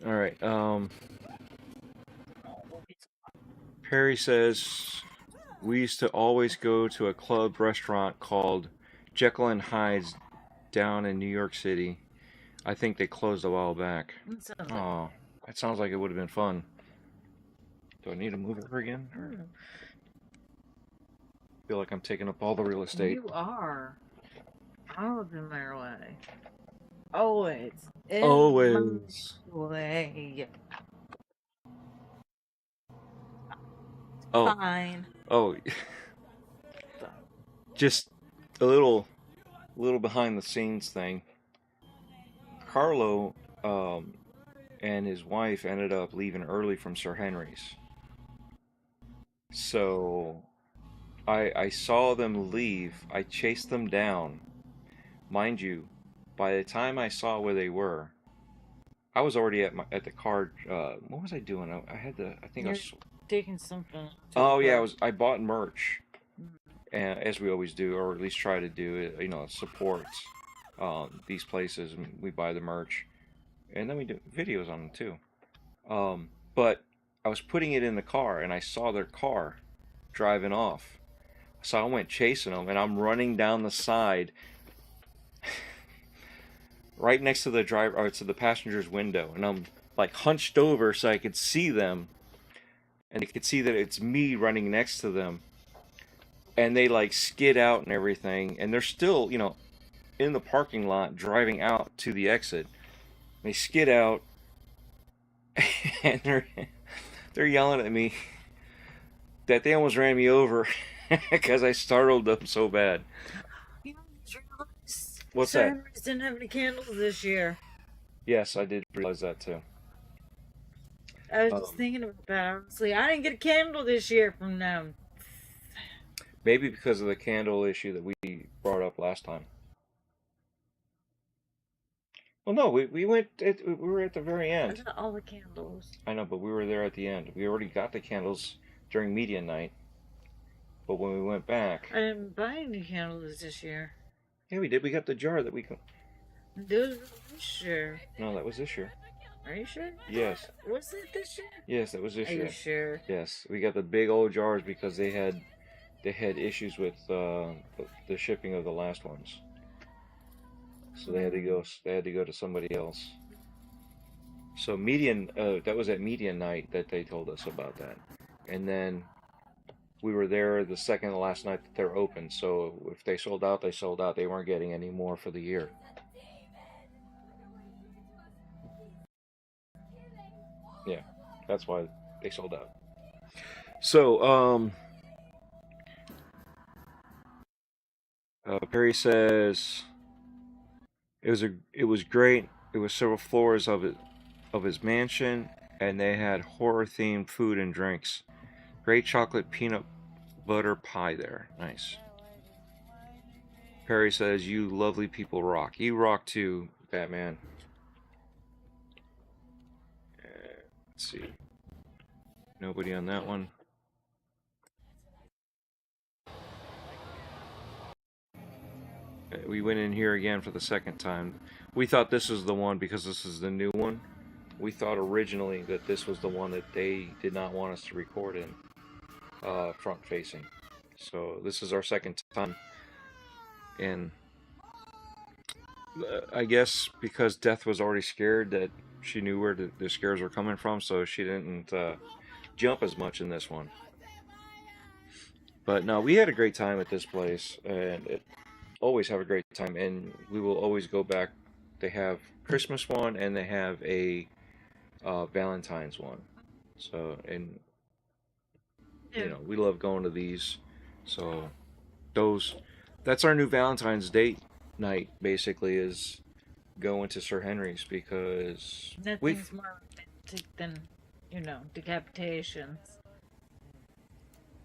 all right, Perry says we used to always go to a club restaurant called Jekyll and Hyde's down in New York City. I think they closed a while back. Oh, that sounds like it would have been fun. Do I need to move over again? Or feel like I'm taking up all the real estate. You are. All in my way. Always. Always. Way. Oh. Fine. Oh. Just a little behind the scenes thing. Carlo and his wife ended up leaving early from Sir Henry's. So I saw them leave. I chased them down. Mind you, by the time I saw where they were, I was already at the car. What was I doing? I had the. I think I was taking something. Oh yeah, I bought merch, and as we always do, or at least try to do. You know, support these places. And we buy the merch, and then we do videos on them too. But I was putting it in the car, and I saw their car driving off. So I went chasing them, and I'm running down the side, right next to the driver, or to the passenger's window, and I'm like hunched over so I could see them, and they could see that it's me running next to them. And they like skid out and everything, and they're still, you know, in the parking lot driving out to the exit. They skid out, and they're yelling at me that they almost ran me over because I startled them so bad. You realized What's Sir that? Henry's didn't have any candles this year. Yes, I did realize that too. I was just thinking about that. Honestly, I didn't get a candle this year from them. Maybe because of the candle issue that we brought up last time. Well, no, we went. We were at the very I end. got all the candles. I know, but we were there at the end. We already got the candles during media night. But when we went back, I didn't buy any candles this year. Yeah, we did. We got the jar that we. Those were this year. No, that was this year. Are you sure? Yes. Was it this year? Yes, that was this year. Are you sure? Yes, we got the big old jars because they had issues with the shipping of the last ones. So they had to go to somebody else. So that was at media night that they told us about that. And then we were there the second to last night that they're open. So if they sold out, they sold out. They weren't getting any more for the year. Yeah, that's why they sold out. So, Perry says it was great. It was several floors of his mansion, and they had horror themed food and drinks. Great chocolate peanut butter pie there. Nice. Perry says, "You lovely people rock. You rock too, Batman." Let's see. Nobody on that one. We went in here again for the second time. We thought this was the one because this is the new one. We thought originally that this was the one that they did not want us to record in, front facing. So this is our second time. And I guess because Death was already scared, that she knew where the scares were coming from, so she didn't jump as much in this one. But no, we had a great time at this place, and always have a great time, and we will always go back. They have Christmas one, and they have a Valentine's one. So, and you know, we love going to these. So, that's our new Valentine's date night. Basically, is going to Sir Henry's because nothing's more romantic than, decapitations.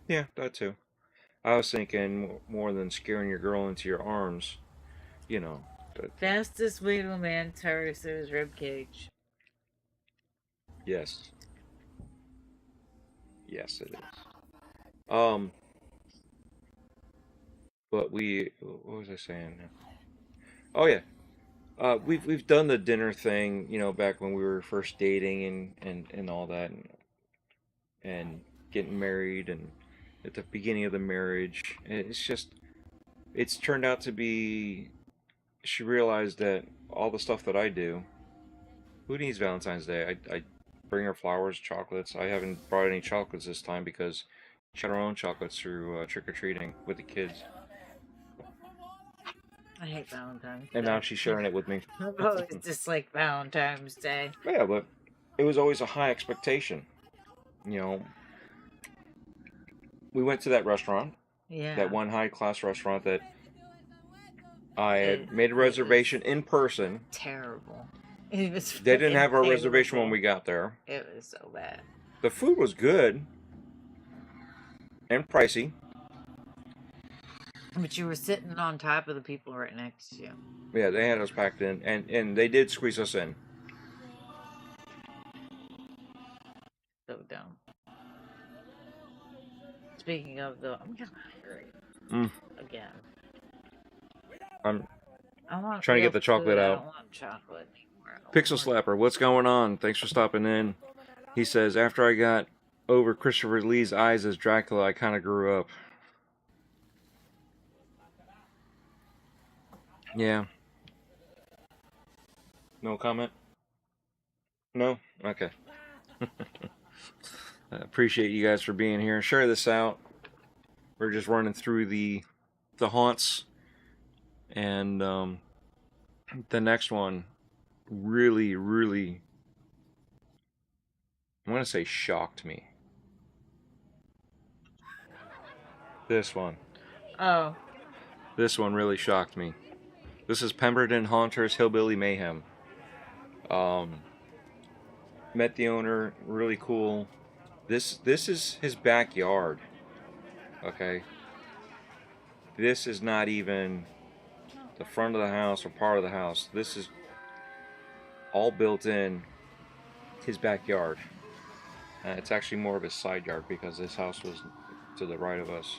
Yeah, that too. I was thinking more than scaring your girl into your arms, you know. Fastest way to a man tears his rib cage. Yes. Yes, it is. But what was I saying? Oh yeah. We've done the dinner thing, you know, back when we were first dating and all that, and getting married and at the beginning of the marriage. It's just it's turned out to be. She realized that all the stuff that I do. Who needs Valentine's Day? I bring her flowers, chocolates. I haven't brought any chocolates this time because she had her own chocolates through trick or treating with the kids, I hate Valentine's and now Day. she's sharing it with me. I've always disliked Valentine's Day. Yeah, but it was always a high expectation. You know, we went to that restaurant, Yeah. that one high class restaurant that I had made a It was reservation in person. terrible. It was They didn't have our freaking reservation when terrible. we got there. It was so bad. The food was good and pricey. But you were sitting on top of the people right next to you. Yeah, they had us packed in, and they did squeeze us in. So dumb. Speaking of the, I'm kind of hungry again. I want trying to get the chocolate food. out. I don't want chocolate anymore. Pixel Slapper, what's going on? Thanks for stopping in. He says, after I got over Christopher Lee's eyes as Dracula, I kind of grew up. Yeah. No comment? No? Okay. I appreciate you guys for being here. Share this out. We're just running through the haunts. And the next one really, really, I'm going to say shocked me. This one. Oh. This one really shocked me. This is Pemberton Haunters Hillbilly Mayhem. Met the owner, really cool. This is his backyard. Okay. This is not even the front of the house or part of the house. This is all built in his backyard. It's actually more of his side yard because this house was to the right of us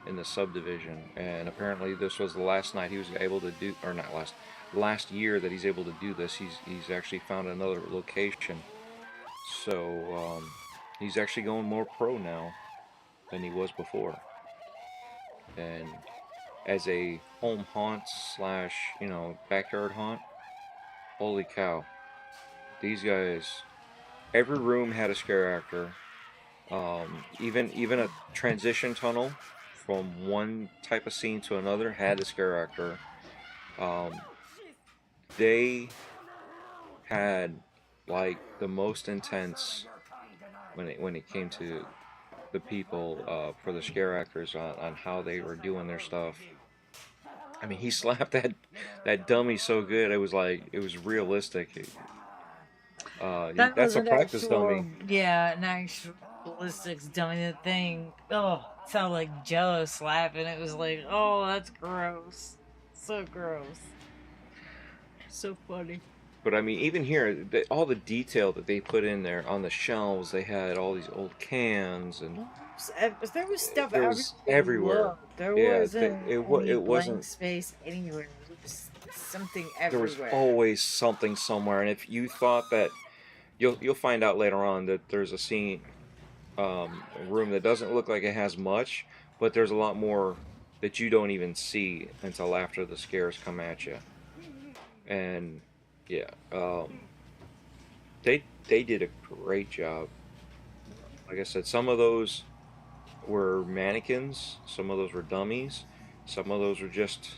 in the subdivision, and apparently this was the last night he was able to do, or not last year that he's able to do this. He's actually found another location, so he's actually going more pro now than he was before. And as a home haunt slash, you know, backyard haunt, holy cow, these guys, every room had a scare actor. Even a transition tunnel from one type of scene to another had a scare actor. They had like the most intense when it came to the people for the scare actors on how they were doing their stuff. I mean, he slapped that dummy so good it was realistic. That's a practice dummy. Yeah, an actual ballistics dummy. That thing, oh, it sounded like Jello slapping. It was like, oh, that's gross. So gross. So funny. But I mean, even here, all the detail that they put in there on the shelves, they had all these old cans and there was stuff everywhere. There wasn't any blank space anywhere. There was something everywhere. There was always something somewhere, and if you thought that, you'll find out later on that there's a scene, a room that doesn't look like it has much, but there's a lot more that you don't even see until after the scares come at you. And yeah, they did a great job. Like I said, some of those were mannequins, some of those were dummies, some of those were just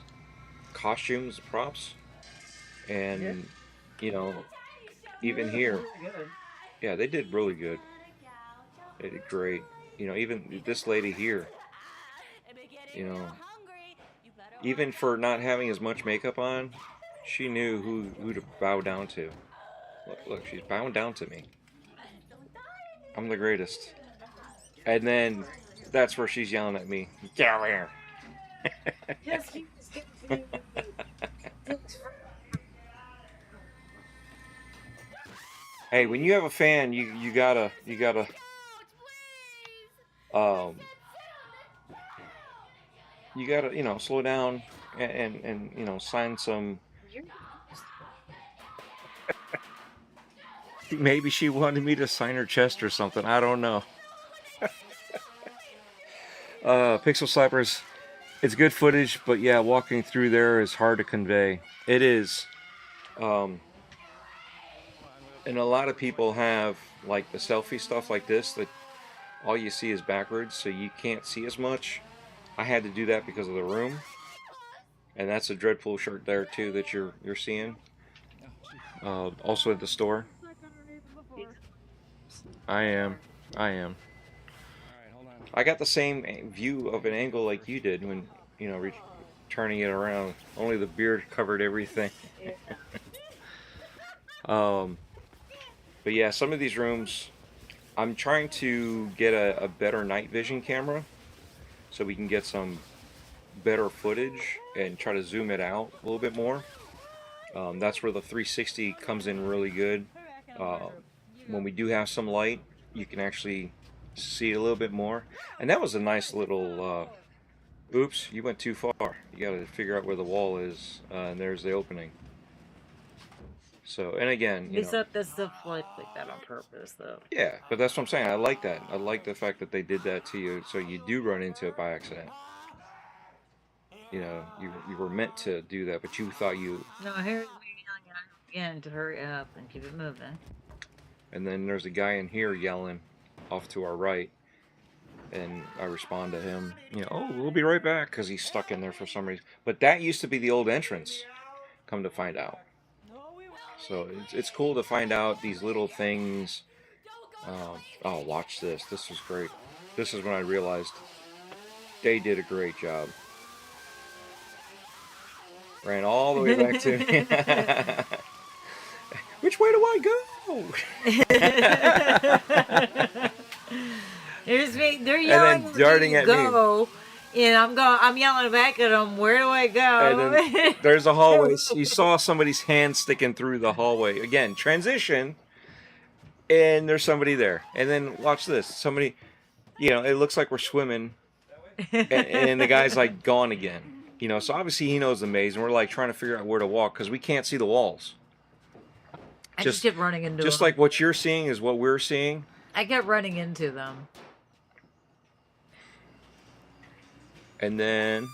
costumes, props, and you know, even here, yeah, they did really good. They did great. You know, even this lady here, you know, even for not having as much makeup on, she knew who to bow down to. Look, she's bowing down to me. I'm the greatest. And then that's where she's yelling at me. Get over here. Yes, he was Hey, when you have a fan, you gotta you know, slow down and you know, sign some. Maybe she wanted me to sign her chest or something. I don't know. Pixel Slappers, It's good footage, but yeah, walking through there is hard to convey. It is. And a lot of people have like the selfie stuff like this that all you see is backwards, so you can't see as much. I had to do that because of the room, and that's a DREADPOOL shirt there too that you're seeing. Also at the store. I am. I am. I got the same view of an angle like you did when turning it around. Only the beard covered everything. But yeah, some of these rooms, I'm trying to get a better night vision camera so we can get some better footage and try to zoom it out a little bit more. That's where the 360 comes in really good. When we do have some light, you can actually see a little bit more. And that was a nice little, oops, you went too far. You got to figure out where the wall is, and there's the opening. So, and again, They set this stuff like that on purpose, though. yeah, but that's what I'm saying. I like that. I like the fact that they did that to you, so you do run into it by accident. You were meant to do that, but you thought you. No, here's me yelling at him again to hurry up and keep it moving. And then there's a guy in here yelling off to our right, and I respond to him, oh, we'll be right back, because he's stuck in there for some reason. But that used to be the old entrance, come to find out. So it's cool to find out these little things. Oh, watch this. This was great. This is when I realized they did a great job. Ran all the way back to me. Which way do I go? Here's me. They're yelling and then darting at go, me. And I'm yelling back at them. Where do I go? And then there's a hallway. You saw somebody's hand sticking through the hallway. Again, transition. And there's somebody there. And then watch this. Somebody, it looks like we're swimming. And the guy's like gone again. So obviously he knows the maze. And we're like trying to figure out where to walk because we can't see the walls. I just kept running into them. Just like what you're seeing is what we're seeing. I kept running into them. And then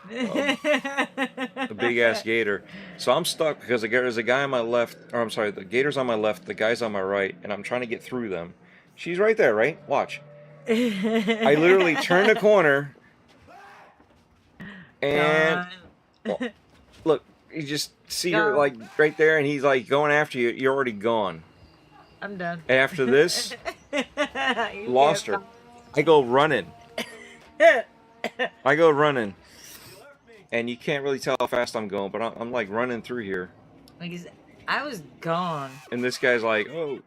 a big ass gator. So I'm stuck because there's a guy on my left, or I'm sorry, the gator's on my left, the guy's on my right, and I'm trying to get through them. She's right there, right? Watch. I literally turned a corner, and look, you just see her like right there, and he's like going after you. You're already gone. I'm done. After this, lost her. I go running. I go running. And you can't really tell how fast I'm going, but I'm like running through here. I was gone. And this guy's like, oh,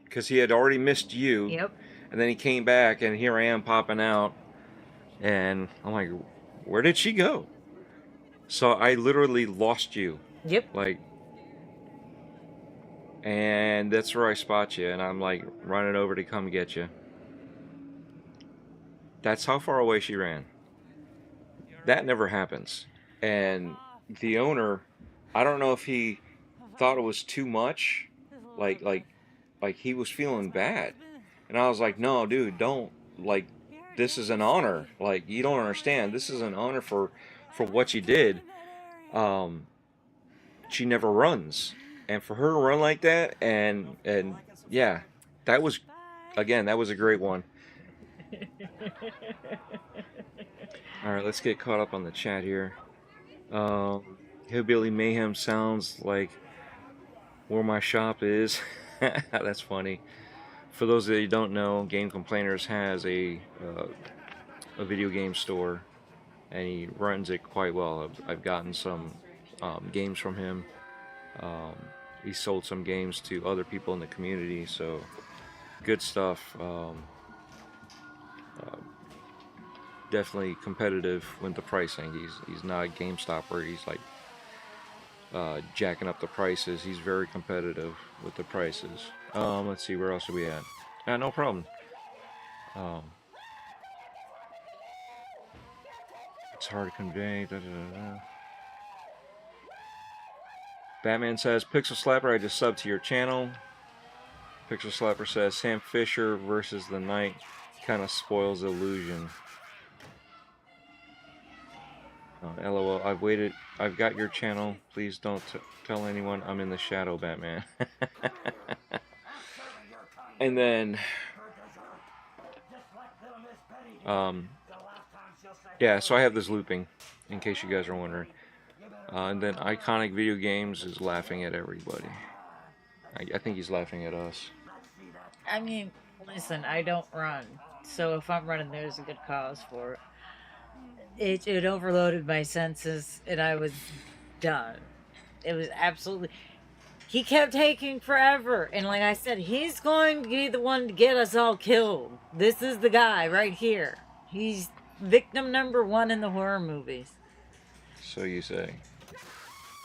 because he had already missed you. Yep. And then he came back, and here I am popping out. And I'm like, where did she go? So I literally lost you. Yep. And that's where I spot you, and I'm like running over to come get you. That's how far away she ran. That never happens. And the owner, I don't know if he thought it was too much, like he was feeling bad. And I was like, no, dude, don't, this is an honor. You don't understand. This is an honor for what you did. She never runs. And for her to run like that, and yeah, that was a great one. All right, let's get caught up on the chat here. Hillbilly Mayhem sounds like where my shop is. That's funny. For those that you don't know, Game Complainers has a video game store, and he runs it quite well. I've gotten some games from him. He sold some games to other people in the community, so good stuff. Definitely competitive with the pricing. He's not a GameStop where he's jacking up the prices. He's very competitive with the prices. Let's see, where else are we at? Yeah, no problem. It's hard to convey. Da, da, da, da. Batman says, Pixel Slapper, I just subbed to your channel. Pixel Slapper says, Sam Fisher versus the Knight kind of spoils the illusion. LOL. I've waited. I've got your channel. Please don't tell anyone I'm in the shadow, Batman. And then, yeah. So I have this looping, in case you guys are wondering. And then Iconic Video Games is laughing at everybody. I think he's laughing at us. I mean, listen, I don't run, so if I'm running, there's a good cause for it. It overloaded my senses, and I was done. It was absolutely. He kept taking forever, and like I said, he's going to be the one to get us all killed. This is the guy right here. He's victim number one in the horror movies. So you say.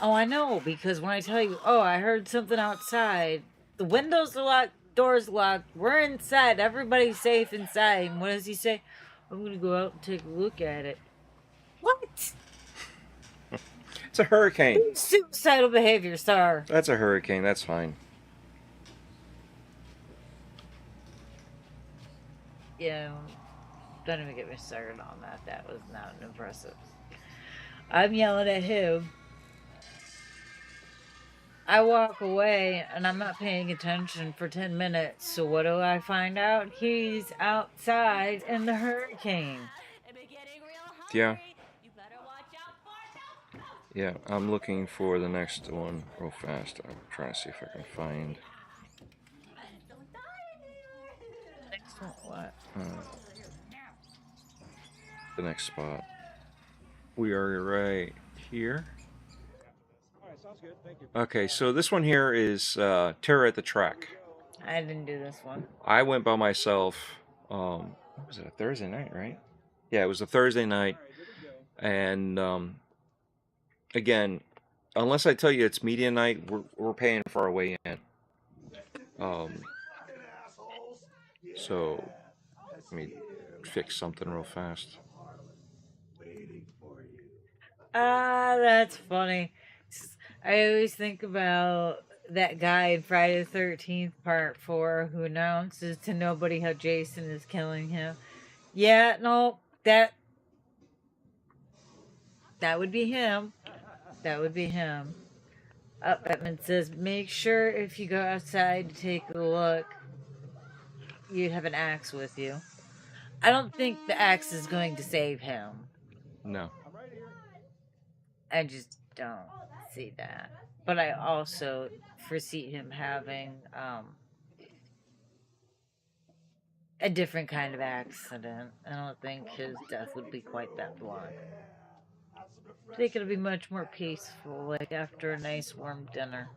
Oh, I know, because when I tell you, oh, I heard something outside, the windows are locked, doors locked, we're inside, everybody's safe inside. And what does he say? I'm gonna go out and take a look at it. What? It's a hurricane. Suicidal behavior, sir. That's a hurricane. That's fine. Yeah, don't even get me started on that. That was not impressive. I'm yelling at him. I walk away and I'm not paying attention for 10 minutes. So what do I find out? He's outside in the hurricane. Yeah. Yeah, I'm looking for the next one real fast. I'm trying to see if I can find. Next one, what? The next spot. We are right here. Okay, so this one here is Terror at the Track. I didn't do this one. I went by myself. What was it, a Thursday night, right? Yeah, it was a Thursday night. And again, unless I tell you it's media night, we're paying for our way in. So let me fix something real fast. That's funny. I always think about that guy in Friday the 13th Part 4 who announces to nobody how Jason is killing him. Yeah, no, that would be him. That would be him. Batman says, make sure if you go outside to take a look, you have an axe with you. I don't think the axe is going to save him. No. I just don't see that. But I also foresee him having a different kind of accident. I don't think his death would be quite that blunt. I think it'll be much more peaceful, like after a nice warm dinner.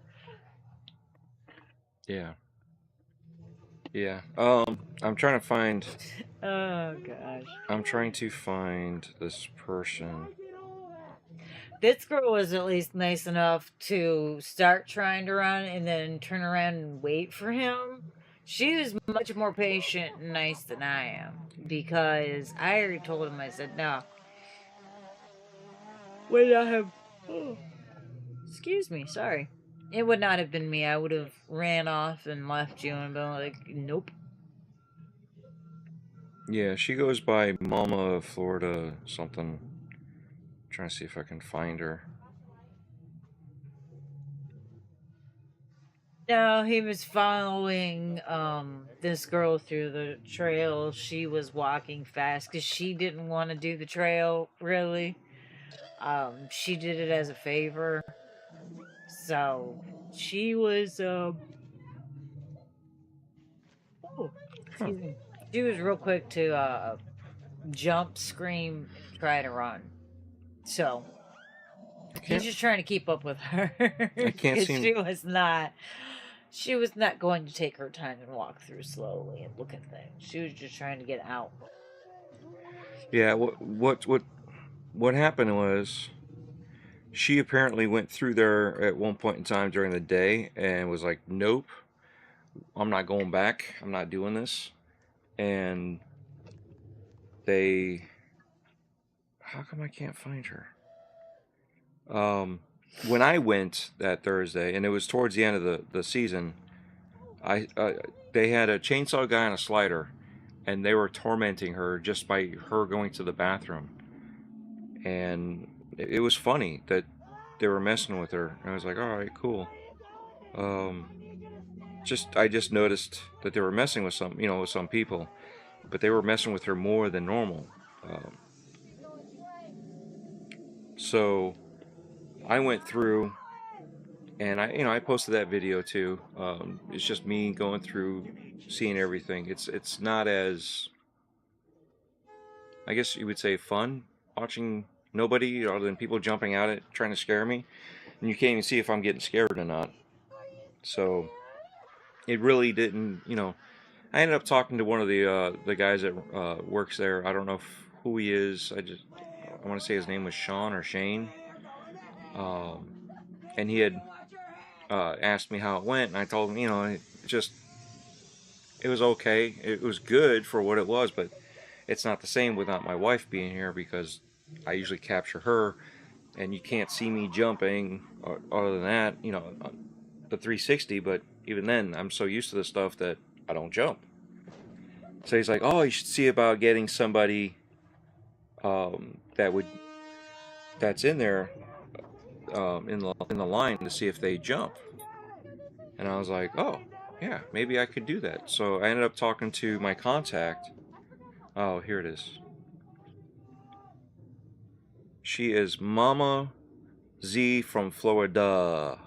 Yeah. Yeah. I'm trying to find. Oh gosh. I'm trying to find this person. This girl was at least nice enough to start trying to run and then turn around and wait for him. She was much more patient and nice than I am, because I already told him, I said, no. Would not have. Oh, excuse me, sorry. It would not have been me. I would have ran off and left you and been like, nope. Yeah, she goes by Mama Florida something. I'm trying to see if I can find her. No, he was following this girl through the trail. She was walking fast because she didn't want to do the trail, really. She did it as a favor. So she was oh, excuse me. She was real quick to jump, scream, try to run. So he's just trying to keep up with her. I can't seem. She was not going to take her time and walk through slowly and look at things. She was just trying to get out. Yeah, what happened was she apparently went through there at one point in time during the day and was like, nope, I'm not going back. I'm not doing this. And how come I can't find her? When I went that Thursday, and it was towards the end of the season, they had a chainsaw guy on a slider, and they were tormenting her just by her going to the bathroom. And it was funny that they were messing with her. I was like, all right, cool. I just noticed that they were messing with some, with some people, but they were messing with her more than normal. Um, so I went through and I posted that video too. It's just me going through, seeing everything. It's not as, I guess you would say, fun watching nobody other than people jumping at it trying to scare me, and you can't even see if I'm getting scared or not. So it really didn't. I ended up talking to one of the guys that works there. I don't know who he is. I want to say his name was Sean or Shane, um, and he had asked me how it went, and I told him, it was okay. It was good for what it was, but it's not the same without my wife being here because I usually capture her, and you can't see me jumping. Other than that, the 360. But even then, I'm so used to the stuff that I don't jump. So he's like, "Oh, you should see about getting somebody that's in there in the line to see if they jump." And I was like, "Oh, yeah, maybe I could do that." So I ended up talking to my contact. Oh, here it is. She is Mama Z from Florida,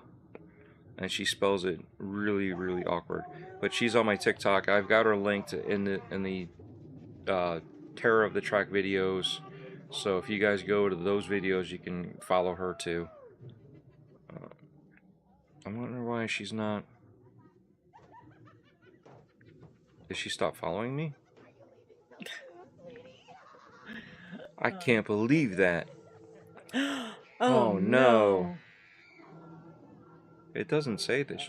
and she spells it really, really awkward. But she's on my TikTok. I've got her linked in the Terror of the Track videos. So if you guys go to those videos, you can follow her too. I'm wondering why she's not. Did she stop following me? I can't believe that. Oh no. It doesn't say that.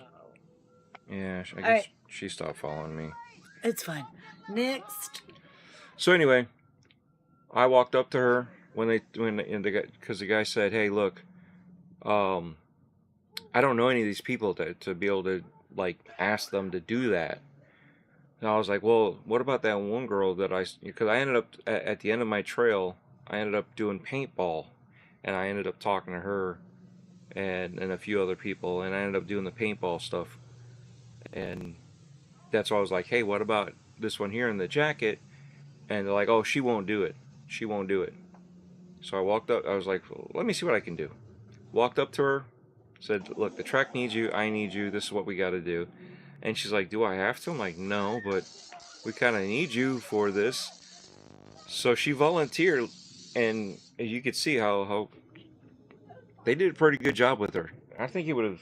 Yeah, I guess she stopped following me. It's fine. Next. So anyway, I walked up to her because the guy said, "Hey, look, I don't know any of these people to be able to like ask them to do that." And I was like, "Well, what about that one girl because I ended up at the end of my trail, I ended up doing paintball, and I ended up talking to her and a few other people, and I ended up doing the paintball stuff, and that's why I was like, hey, what about this one here in the jacket?" And they're like, "Oh, she won't do it. She won't do it." So I walked up. I was like, well, let me see what I can do. Walked up to her, said, "Look, the track needs you. I need you. This is what we got to do." And she's like, "Do I have to?" I'm like, "No, but we kind of need you for this." So she volunteered, and you could see how they did a pretty good job with her. I think he would have.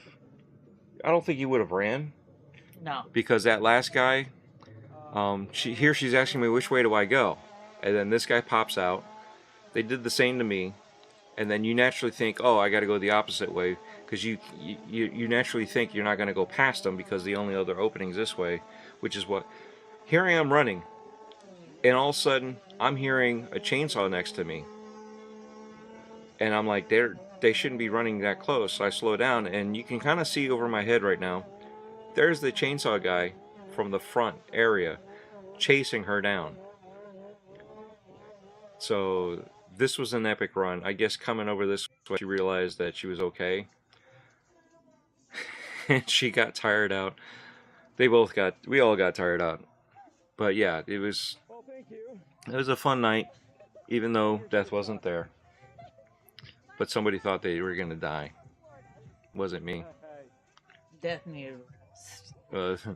I don't think he would have ran. No. Because that last guy, she's asking me which way do I go, and then this guy pops out. They did the same to me, and then you naturally think, oh, I got to go the opposite way because you naturally think you're not going to go past them because the only other opening's this way, which is what. Here I am running, and all of a sudden I'm hearing a chainsaw next to me, and I'm like, they shouldn't be running that close. So I slow down, and you can kind of see over my head right now. There's the chainsaw guy from the front area chasing her down. So this was an epic run. I guess coming over this way, she realized that she was okay. And she got tired out. We all got tired out. But yeah, it was a fun night, even though death wasn't there. But somebody thought they were gonna die. Wasn't me. Death needed rest.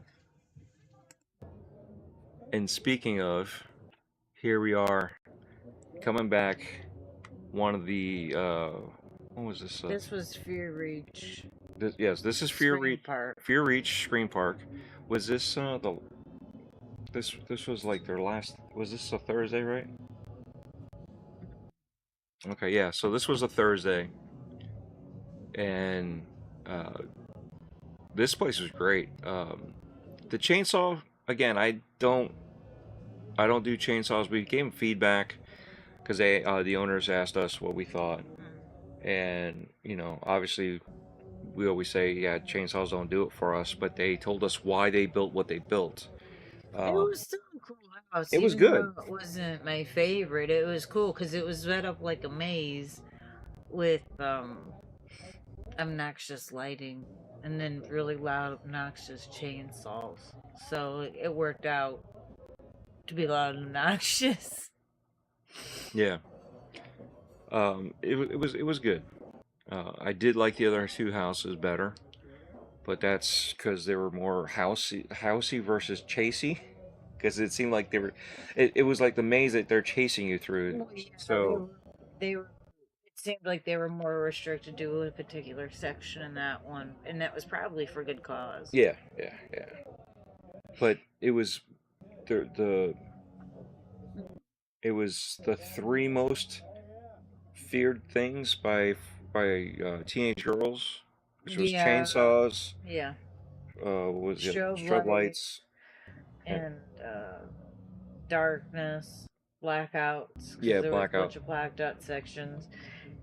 And speaking of, here we are, coming back. One of the what was this? This was Fear Reach. This is Fear Reach. Fear Reach Scream Park. Was this this was like their last? Was this a Thursday, right? Okay, yeah. So this was a Thursday, and this place was great. The chainsaw again. I don't do chainsaws. We gave them feedback because the owners asked us what we thought, and obviously we always say, yeah, chainsaws don't do it for us, but they told us why they built what they built. It was still a cool house, It was even good. though it wasn't my favorite. It was cool because it was set up like a maze. with obnoxious lighting and then really loud obnoxious chainsaws. So it worked out to be loud and obnoxious. Yeah. It was good. I did like the other two houses better, but that's because they were more housey versus chasey. Because it seemed like it was like the maze that they're chasing you through. Well, yeah, So they were. It seemed like they were more restricted to a particular section in that one, and that was probably for good cause. yeah. But it was the it was the three most feared things by teenage girls, which was Yeah, chainsaws, yeah, what was it, strobe strobe light lights, and and darkness, blackouts, because yeah, there was a blackout. bunch of blacked out sections.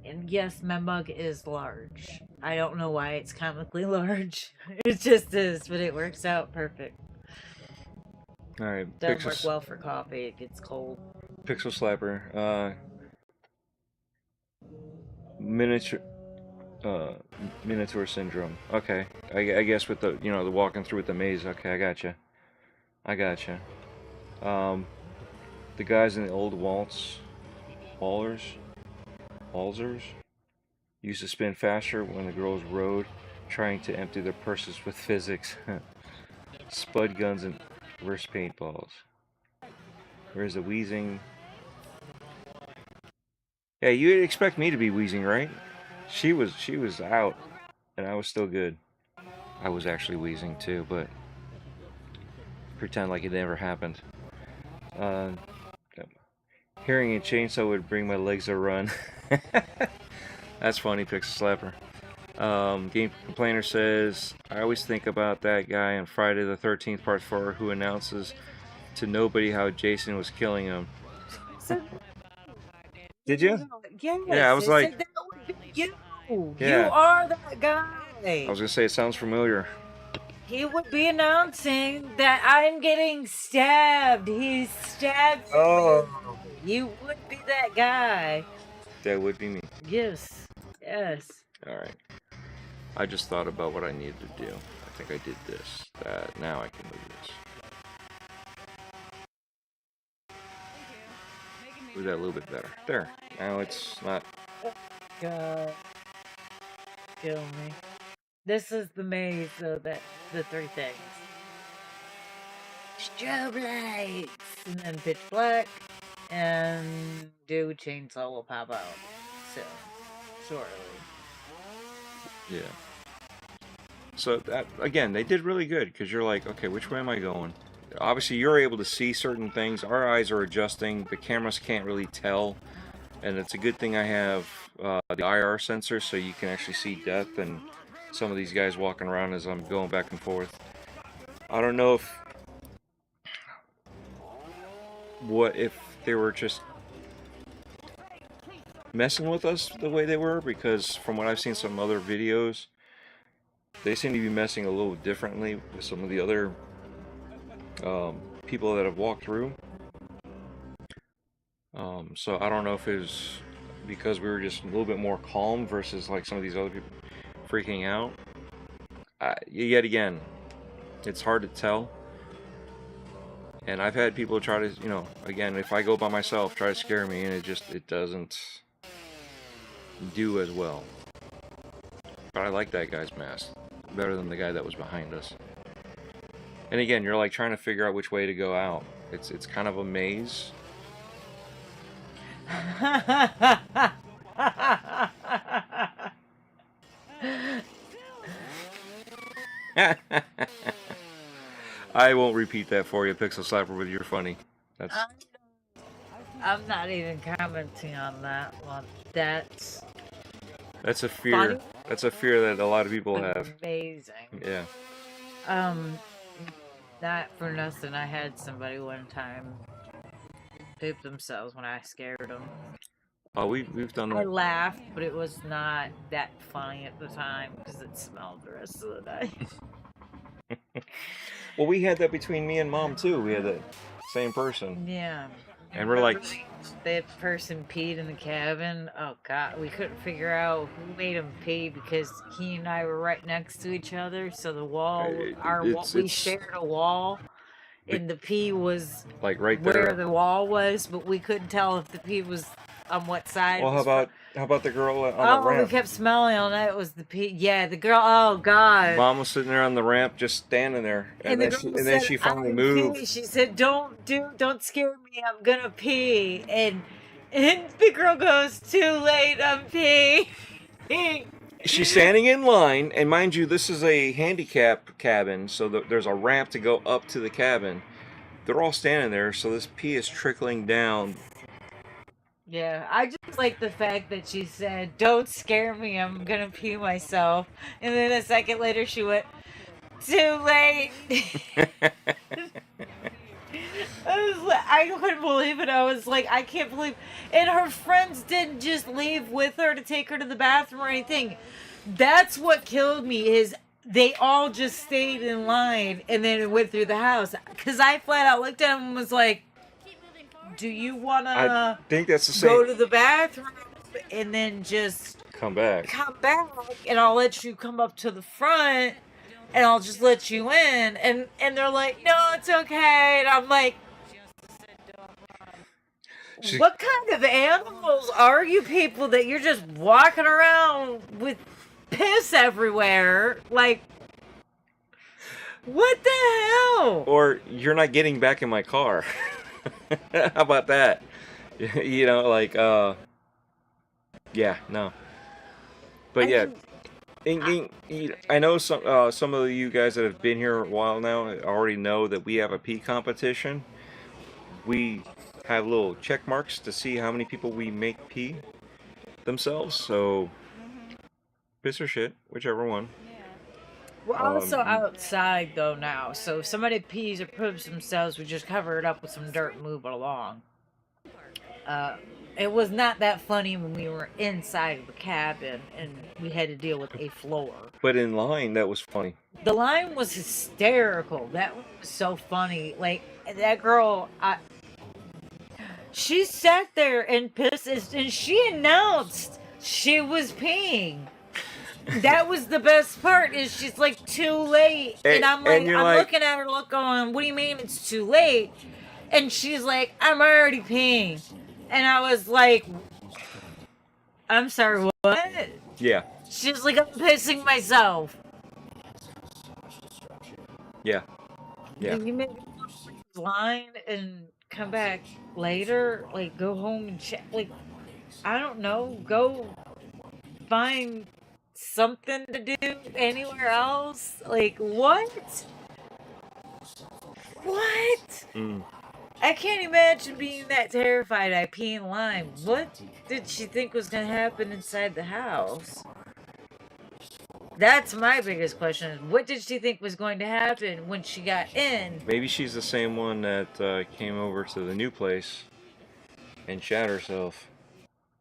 And yes, my mug is large. I don't know why it's comically large. It just is, but it works out perfect. All right, Doesn't work well for coffee. It gets cold. Pixel Slapper. Miniature. Minotaur syndrome. Okay, I guess with the the walking through with the maze. Okay, I gotcha. The guys in the old waltzers, used to spin faster when the girls rode, trying to empty their purses with physics. Spud guns and reverse paintballs. Where's the wheezing? Yeah, you'd expect me to be wheezing, right? She was out, and I was still good. I was actually wheezing too, but pretend like it never happened. Uh, Hearing a chainsaw would bring my legs a run. That's funny, Pixel Slapper. Game Complainer says, I always think about that guy on Friday the 13th Part 4 who announces to nobody how Jason was killing him. Did you? Yes, Yeah, I was like, that would be you. yeah. You are that guy. I was gonna say it sounds familiar. He would be announcing that I'm getting stabbed. He stabbed me. Oh. You would be that guy. That would be me. Yes. Yes. Alright. I just thought about what I needed to do. I think I did this. That. Now I can move this. Do that a little bit better. There. Now it's not. God. Kill me. This is the maze, though, that the three things. Strobe lights! And then pitch black. And dude chainsaw will pop out. So, shortly. Yeah. So that again, they did really good because you're like, okay, which way am I going? Obviously, you're able to see certain things. Our eyes are adjusting. The cameras can't really tell, and it's a good thing I have the IR sensor, so you can actually see depth and some of these guys walking around as I'm going back and forth. I don't know if they were just messing with us the way they were, because from what I've seen some other videos, they seem to be messing a little differently with some of the other people that have walked through. So I don't know if it was because we were just a little bit more calm versus like some of these other people freaking out. Yet again, it's hard to tell. And I've had people try to, again, if I go by myself, try to scare me, and it doesn't do as well. But I like that guy's mask better than the guy that was behind us. And again, you're like trying to figure out which way to go out. It's kind of a maze. I won't repeat that for you, Pixel Slapper, but you're funny. I'm not even commenting on that one. That's a fear. funny. That's a fear that a lot of people have. Amazing. Yeah. Not for nothing. I had somebody one time poop themselves when I scared them. Oh, we've done that. I laughed, but it was not that funny at the time because it smelled the rest of the night. Well, we had that between me and Mom too. We had that same person. Yeah. And we're like, that person peed in the cabin. Oh god, we couldn't figure out who made him pee because he and I were right next to each other. So the wall, we It's shared a wall, the, and the pee was like right where there. the wall was, but we couldn't tell if the pee was on what side. Well, It was how about the girl on the Oh, we ramp? kept smelling all night. It was the pee. Yeah, the girl. Oh god. Mom was sitting there on the ramp, just standing there, And the girl and then said, she finally "I'm moved. pee." She said, don't scare me. I'm gonna pee." And the girl goes, "Too late. I'm peeing." She's standing in line, and mind you, this is a handicap cabin, so there's a ramp to go up to the cabin. They're all standing there, so this pee is trickling down. Yeah, I just like the fact that she said, "Don't scare me. I'm gonna pee myself." And then a second later, she went, "Too late." I couldn't believe it. I was like, I can't believe. And her friends didn't just leave with her to take her to the bathroom or anything. That's what killed me is they all just stayed in line and then went through the house. Because I flat out looked at them and was like, do you want I to think that's the same. go to the bathroom and then just Come back. And I'll let you come up to the front and I'll just let you in. And they're like, no, it's okay. And I'm like, what kind of animals are you people that you're just walking around with piss everywhere? Like, what the hell? Or you're not getting back in my car. How about that? You know, like, yeah, no. But yeah, I know some of you guys that have been here a while now already know that we have a pee competition. We have little check marks to see how many people we make pee themselves. So, piss or shit, whichever one. We're also outside though now, so if somebody pees or poops themselves, we just cover it up with some dirt and move it along. It was not that funny when we were inside of the cabin and we had to deal with a floor. But in line, that was funny. The line was hysterical. That was so funny. Like, that girl, she sat there and pissed, and she announced she was peeing. That was the best part. Is she's like, too late, and I'm like, looking at her, going, what do you mean it's too late? And she's like, I'm already peeing, and I was like, I'm sorry, what? Yeah. She's like, I'm pissing myself. Yeah. Yeah. You make a line and come back later, like go home and check, like, I don't know, go find something to do anywhere else. Like, what? I can't imagine being that terrified I pee in line. What did she think was gonna happen inside the house? That's my biggest question. What did she think was going to happen when she got in? Maybe she's the same one that came over to the new place and shat herself.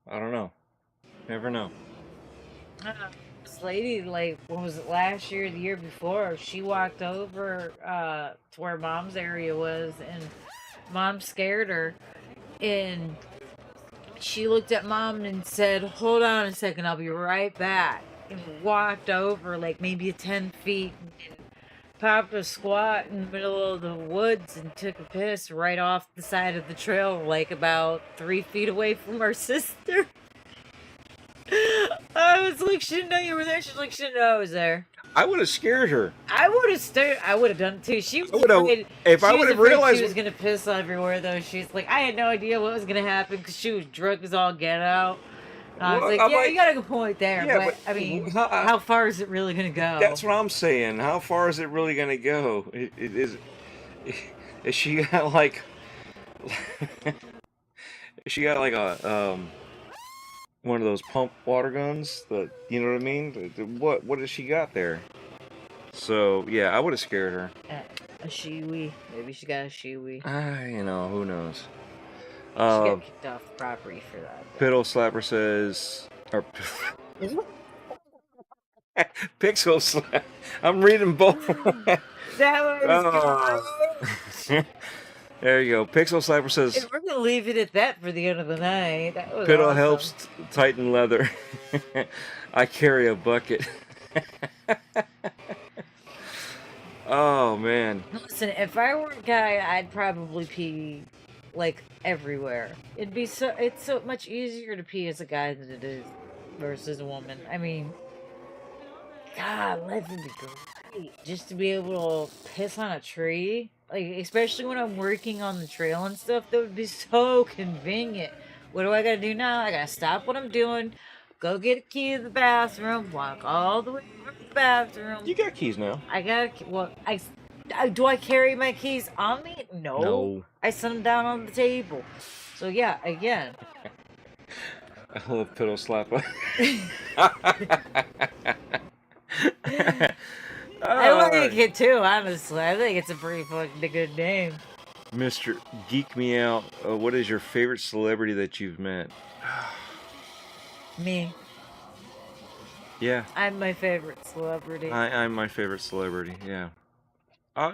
I don't know. Never know. This lady, like, what was it, last year or the year before, she walked over to where Mom's area was, and Mom scared her, and she looked at Mom and said, hold on a second, I'll be right back. And walked over like maybe 10 feet and popped a squat in the middle of the woods and took a piss right off the side of the trail, like about 3 feet away from our sister. I was like, she didn't know you were there. She's like, she didn't know I was there. I would have scared her. I would have done it too. She was afraid, if I would have realized she was gonna piss everywhere though. She's like, I had no idea what was gonna happen because she was drunk as all get out. I was like, yeah, you got a good point there. Yeah, but I mean, how far is it really going to go? That's what I'm saying. How far is it really going to go? Is she got like... she got like a... one of those pump water guns? You know what I mean? What has she got there? So, yeah, I would have scared her. A shiwi. Maybe she got a shiwi. You know, who knows? She got kicked off the property for that. Piddle Slapper says... Or, Pixel Slap. I'm reading both. That was There you go. Pixel Slapper says... It really gonna leave it at that for the end of the night. That was Piddle awesome. helps tighten leather. I carry a bucket. Oh man. Listen, if I were a guy, I'd probably pee like everywhere. It's so much easier to pee as a guy than it is versus a woman. I mean, God, life would be great just to be able to piss on a tree. Like, especially when I'm working on the trail and stuff, that would be so convenient. What do I gotta do now? I gotta stop what I'm doing, go get a key to the bathroom, walk all the way to the bathroom. You got keys now. I gotta, well, do I carry my keys on me? No. I set them down on the table. So yeah, again. I love Piddle Slapper. I like it too, honestly. I think it's a pretty fucking good name. Mr. Geek Me Out, what is your favorite celebrity that you've met? Me. Yeah. I'm my favorite celebrity. I'm my favorite celebrity, yeah. I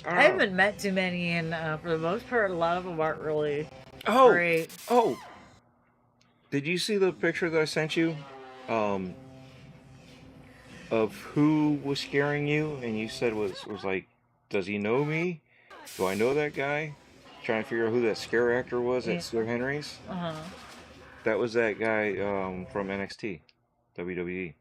haven't met too many, and for the most part, a lot of them aren't really great. Oh! Did you see the picture that I sent you? Of who was scaring you, and you said was like, does he know me? Do I know that guy? Trying to figure out who that scare actor was at Sir Henry's. That was that guy from NXT, WWE.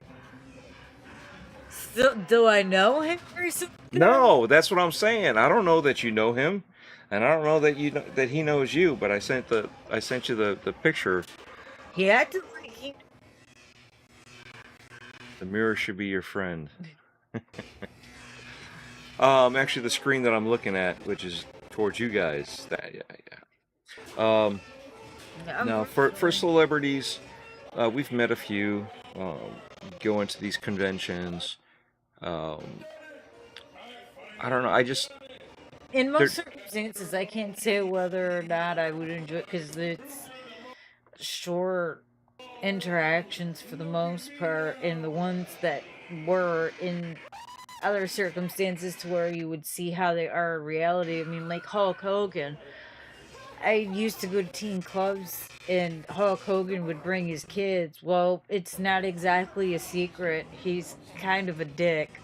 Still, do I know him or something? No, that's what I'm saying. I don't know that you know him, and I don't know that that he knows you. But I sent you the picture. He acted like he. The mirror should be your friend. Actually, the screen that I'm looking at, which is towards you guys. Yeah. Now, for celebrities, we've met a few. Go into these conventions. I don't know. In most circumstances, I can't say whether or not I would enjoy it because it's short interactions for the most part, and the ones that were in other circumstances to where you would see how they are in reality. I mean, like Hulk Hogan. I used to go to teen clubs, and Hulk Hogan would bring his kids. Well, it's not exactly a secret. He's kind of a dick.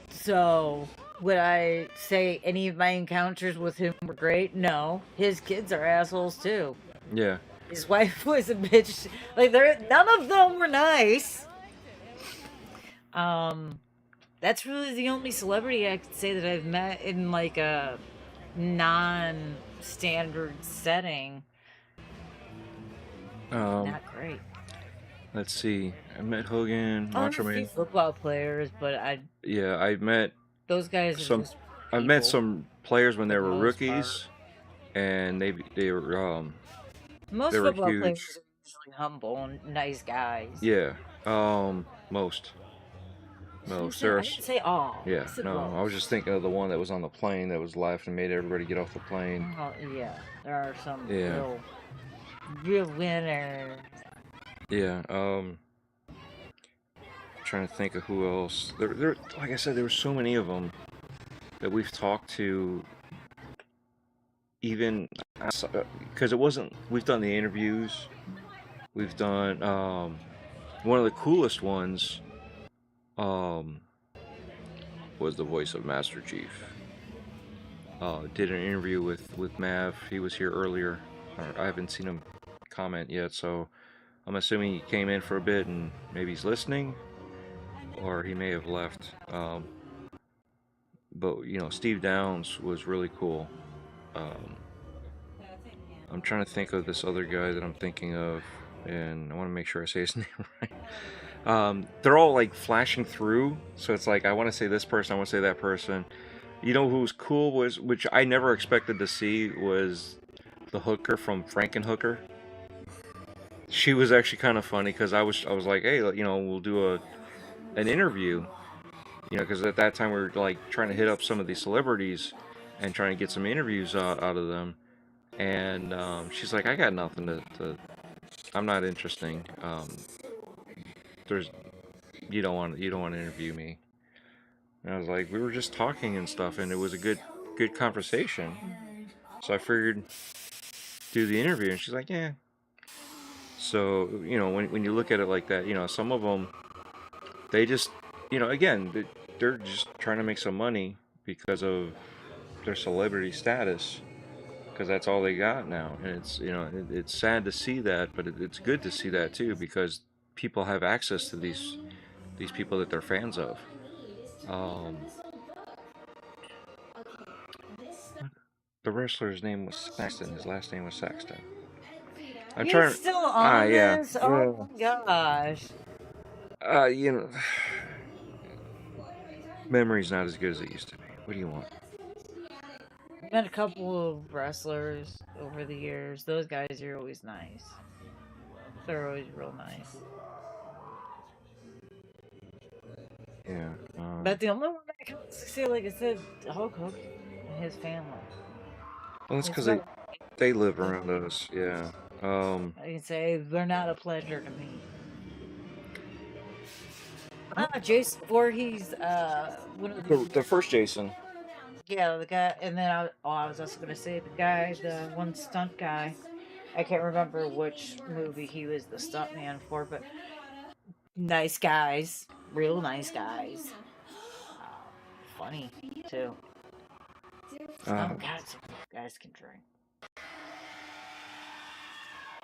So, would I say any of my encounters with him were great? No. His kids are assholes too. Yeah. His wife was a bitch. Like, none of them were nice. That's really the only celebrity I could say that I've met in like a non-standard setting. Not great. Let's see. I met Hogan, Macho Man. Football players, but I met those guys. I've met some players when they were rookies, and they were most they were football huge. players are usually humble and nice guys. Yeah. Most. I didn't say all. Yeah. No, I was just thinking of the one that was on the plane that was left and made everybody get off the plane. Oh, yeah, there are some real winners. Yeah. Trying to think of who else. There, like I said, there were so many of them that we've talked to. Even because it wasn't. We've done the interviews. We've done one of the coolest ones. Was the voice of Master Chief. Did an interview with Mav. He was here earlier. I haven't seen him comment yet, so I'm assuming he came in for a bit and maybe he's listening, or he may have left. But you know, Steve Downs was really cool. I'm trying to think of this other guy that I'm thinking of, and I want to make sure I say his name right. They're all like flashing through, so it's like I want to say this person, I want to say that person. You know who was cool was, which I never expected to see, was the hooker from Frankenhooker. She was actually kind of funny because I was like, hey, you know, we'll do an interview, you know, because at that time we were like trying to hit up some of these celebrities and trying to get some interviews out of them, and she's like, I got nothing to I'm not interesting. You don't want to interview me. And I was like, we were just talking and stuff, and it was a good conversation. So I figured do the interview, and she's like, yeah. So, you know, when you look at it like that, you know, some of them, they just, you know, again, they're just trying to make some money because of their celebrity status, because that's all they got now. And it's, you know, it's sad to see that, but it's good to see that too, because people have access to these people that they're fans of. The wrestler's name was Saxton. His last name was Saxton. I'm He's trying. still Ah, on yeah, this? yeah. Oh my gosh. You know, memory's not as good as it used to be. What do you want? Met a couple of wrestlers over the years. Those guys are always nice. They're always real nice. Yeah. But the only one I can see, like I said, Hulk Hogan and his family. Well, that's It's because about they live around us. Yeah. I can say they're not a pleasure to me. Oh, Jason Voorhees, one of the first Jason. yeah, the guy, and then I was also gonna say the guy, the one stunt guy. I can't remember which movie he was the stunt man for, but nice guys, real nice guys. Funny too. Oh Uh, God, some of those guys can drink.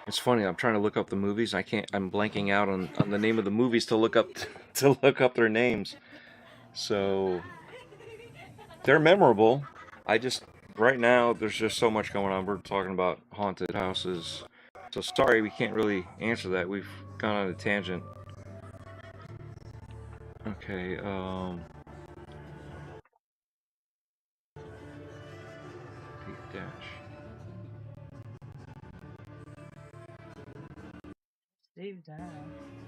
it's funny. I'm trying to look up the movies. I can't. I'm blanking out on the name of the movies to look up to look up their names. So they're memorable. I just right now there's just so much going on. We're talking about haunted houses. So sorry we can't really answer that. We've gone on a tangent. Okay, Deep Dash. Steve Down.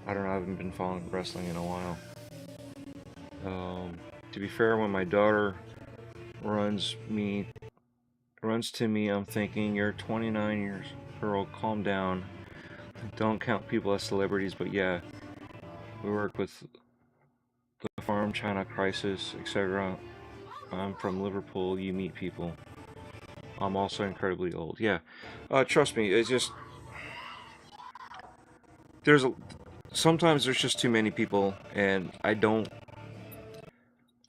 I don't know, I haven't been following wrestling in a while. To be fair, when my daughter runs to me, I'm thinking, you're 29 years, girl, calm down. Don't count people as celebrities, but yeah, we work with the farm, China Crisis, etc. I'm from Liverpool, you meet people. I'm also incredibly old. Yeah, trust me, it's just sometimes there's just too many people, and I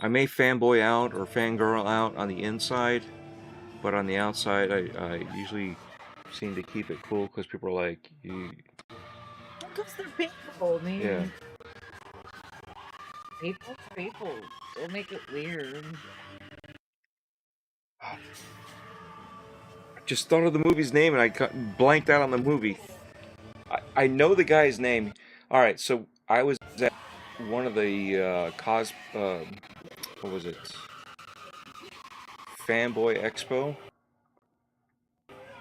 may fanboy out or fangirl out on the inside, but on the outside, I usually seem to keep it cool because people are like, you, Because they're people. I yeah. mean, people. Don't make it weird. Just thought of the movie's name and I blanked out on the movie. I know the guy's name. All right, so I was at one of the what was it? Fanboy Expo,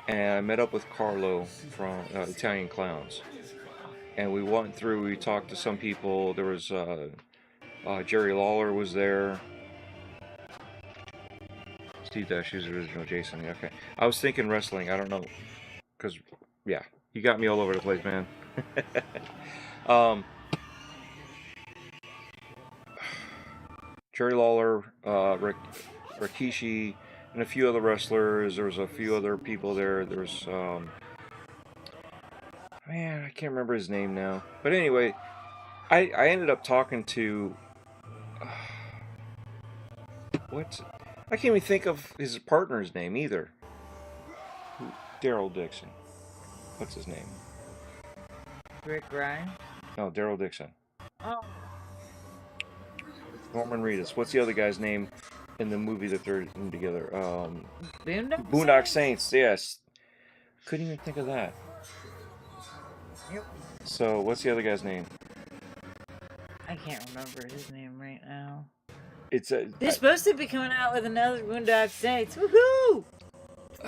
and I met up with Carlo from Italian Clowns, and we went through. We talked to some people. There was Jerry Lawler was there. Steve Dash is the original Jason. Yeah, okay, I was thinking wrestling. I don't know, cause yeah, you got me all over the place, man. Jerry Lawler, Rikishi, and a few other wrestlers. There was a few other people there. There was, man, I can't remember his name now. But anyway, I ended up talking to, what? I can't even think of his partner's name either. Daryl Dixon. What's his name? Rick Grimes. No, Daryl Dixon. Oh, Norman Reedus. What's the other guy's name in the movie that they're in together? Boondock Saints. Yes. Couldn't even think of that. Yep. So, what's the other guy's name? I can't remember his name right now. It's a. They're supposed to be coming out with another Boondock Saints. Woohoo!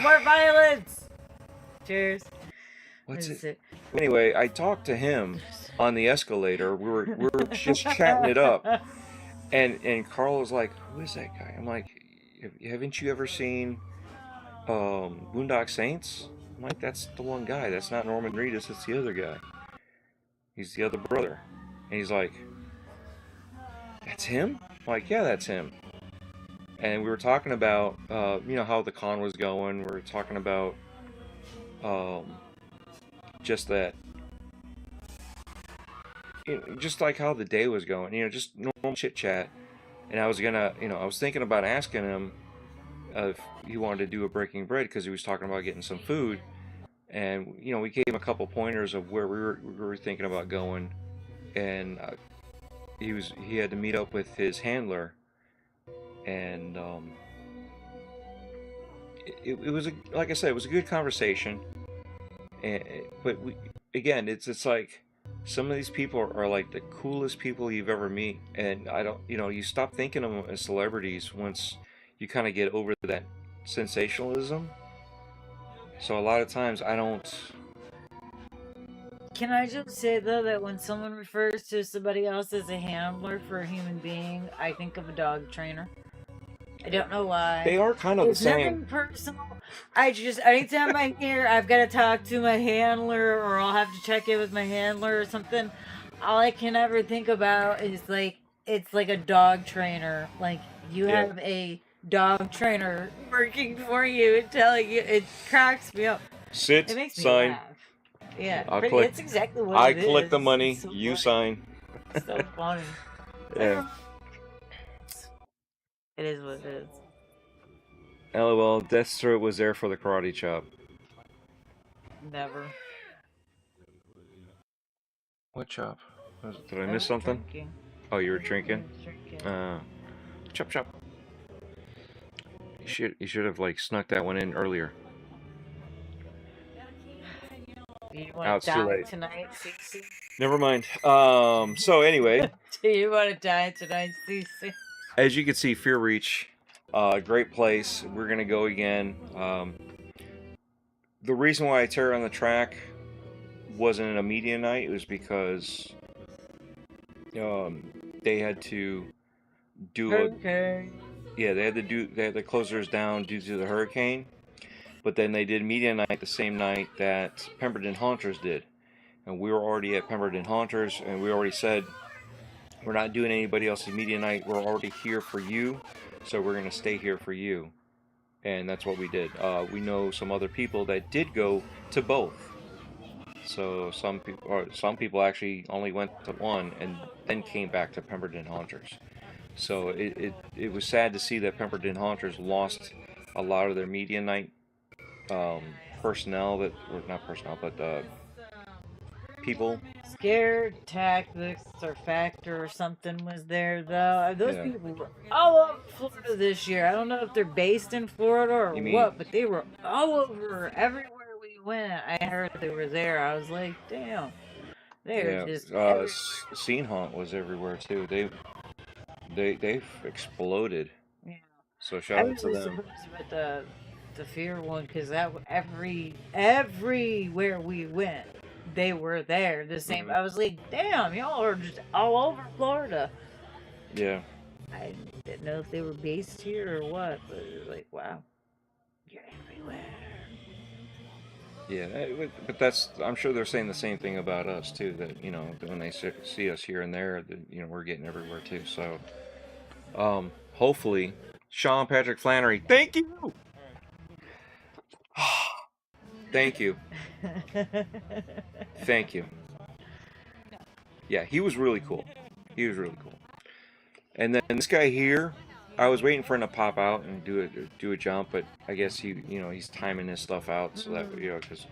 More violence. Cheers. What's it? Anyway, I talked to him on the escalator. We were just chatting it up, and Carl was like, "Who is that guy?" I'm like, "Haven't you ever seen Boondock Saints?" I'm like, "That's the one guy. That's not Norman Reedus. It's the other guy. He's the other brother." And he's like, "That's him?" I'm like, "Yeah, that's him." and we were talking about you know, how the con was going. We were talking about um, just that, you know, just like how the day was going. You know, just normal chit chat. And I was gonna, you know, I was thinking about asking him if he wanted to do a breaking bread because he was talking about getting some food. And you know, we gave him a couple pointers of where we were thinking about going, and he had to meet up with his handler, and it was like I said, it was a good conversation. And but again, it's like some of these people are like the coolest people you've ever meet, and I don't, you know, you stop thinking of them as celebrities once you kind of get over that sensationalism. So a lot of times I don't. Can I just say though that when someone refers to somebody else as a handler for a human being, I think of a dog trainer. I don't know why. They are kind of the It's same. nothing personal. I just anytime I hear I've got to talk to my handler or I'll have to check in with my handler or something, all I can ever think about is like it's like a dog trainer. Like you Yeah. have a dog trainer working for you and telling you. It cracks me up. It Sit, makes me sign. laugh. Yeah, I'll but collect. it's exactly what I it collect the is. It's money. so You funny. sign. It's so funny. Yeah. It is what it is. LOL. Death's Throat was there for the karate chop. Never. What chop? Did I I miss was something? drinking. Oh, you were I drinking. was drinking. Chop chop. You should have like snuck that one in earlier. Do you want Now to it's too die late. tonight, Cece? Never mind. So anyway, Do you want to die tonight, Cece? as you can see, Fear Reach, great place. We're gonna go again. The reason why I tear on the track wasn't a media night. It was because they had to do a Okay. yeah, they had to close theirs down due to the hurricane. But then they did media night the same night that Pemberton Haunters did, and we were already at Pemberton Haunters, and we already said we're not doing anybody else's media night. We're already here for you, so we're gonna stay here for you, and that's what we did. We know some other people that did go to both. So some people actually only went to one and then came back to Pemberton Haunters. So it was sad to see that Pemberton Haunters lost a lot of their media night um, personnel that, or not personnel, but people. Scare tactics or factor or something was there though. Those Yeah. people were all over Florida this year. I don't know if they're based in Florida or You mean, what, but they were all over everywhere we went. I heard they were there. I was like, damn, they're yeah, just everywhere. Scene Haunt was everywhere too. They've exploded. Yeah. So I shout out was to really them. surprised about the fear one because that everywhere we went, they were there. The same. Hmm. I was like, damn, y'all are just all over Florida. Yeah, I didn't know if they were based here or what, but it was like, wow, you're everywhere. yeah. But that's, I'm sure they're saying the same thing about us too. That, you know, when they see us here and there, that, you know, we're getting everywhere too. So hopefully, Sean Patrick Flannery, thank you. Thank you. Thank you. Yeah, he was really cool. He was really cool. And then this guy here, I was waiting for him to pop out and do a jump, but I guess he's timing his stuff out so that, because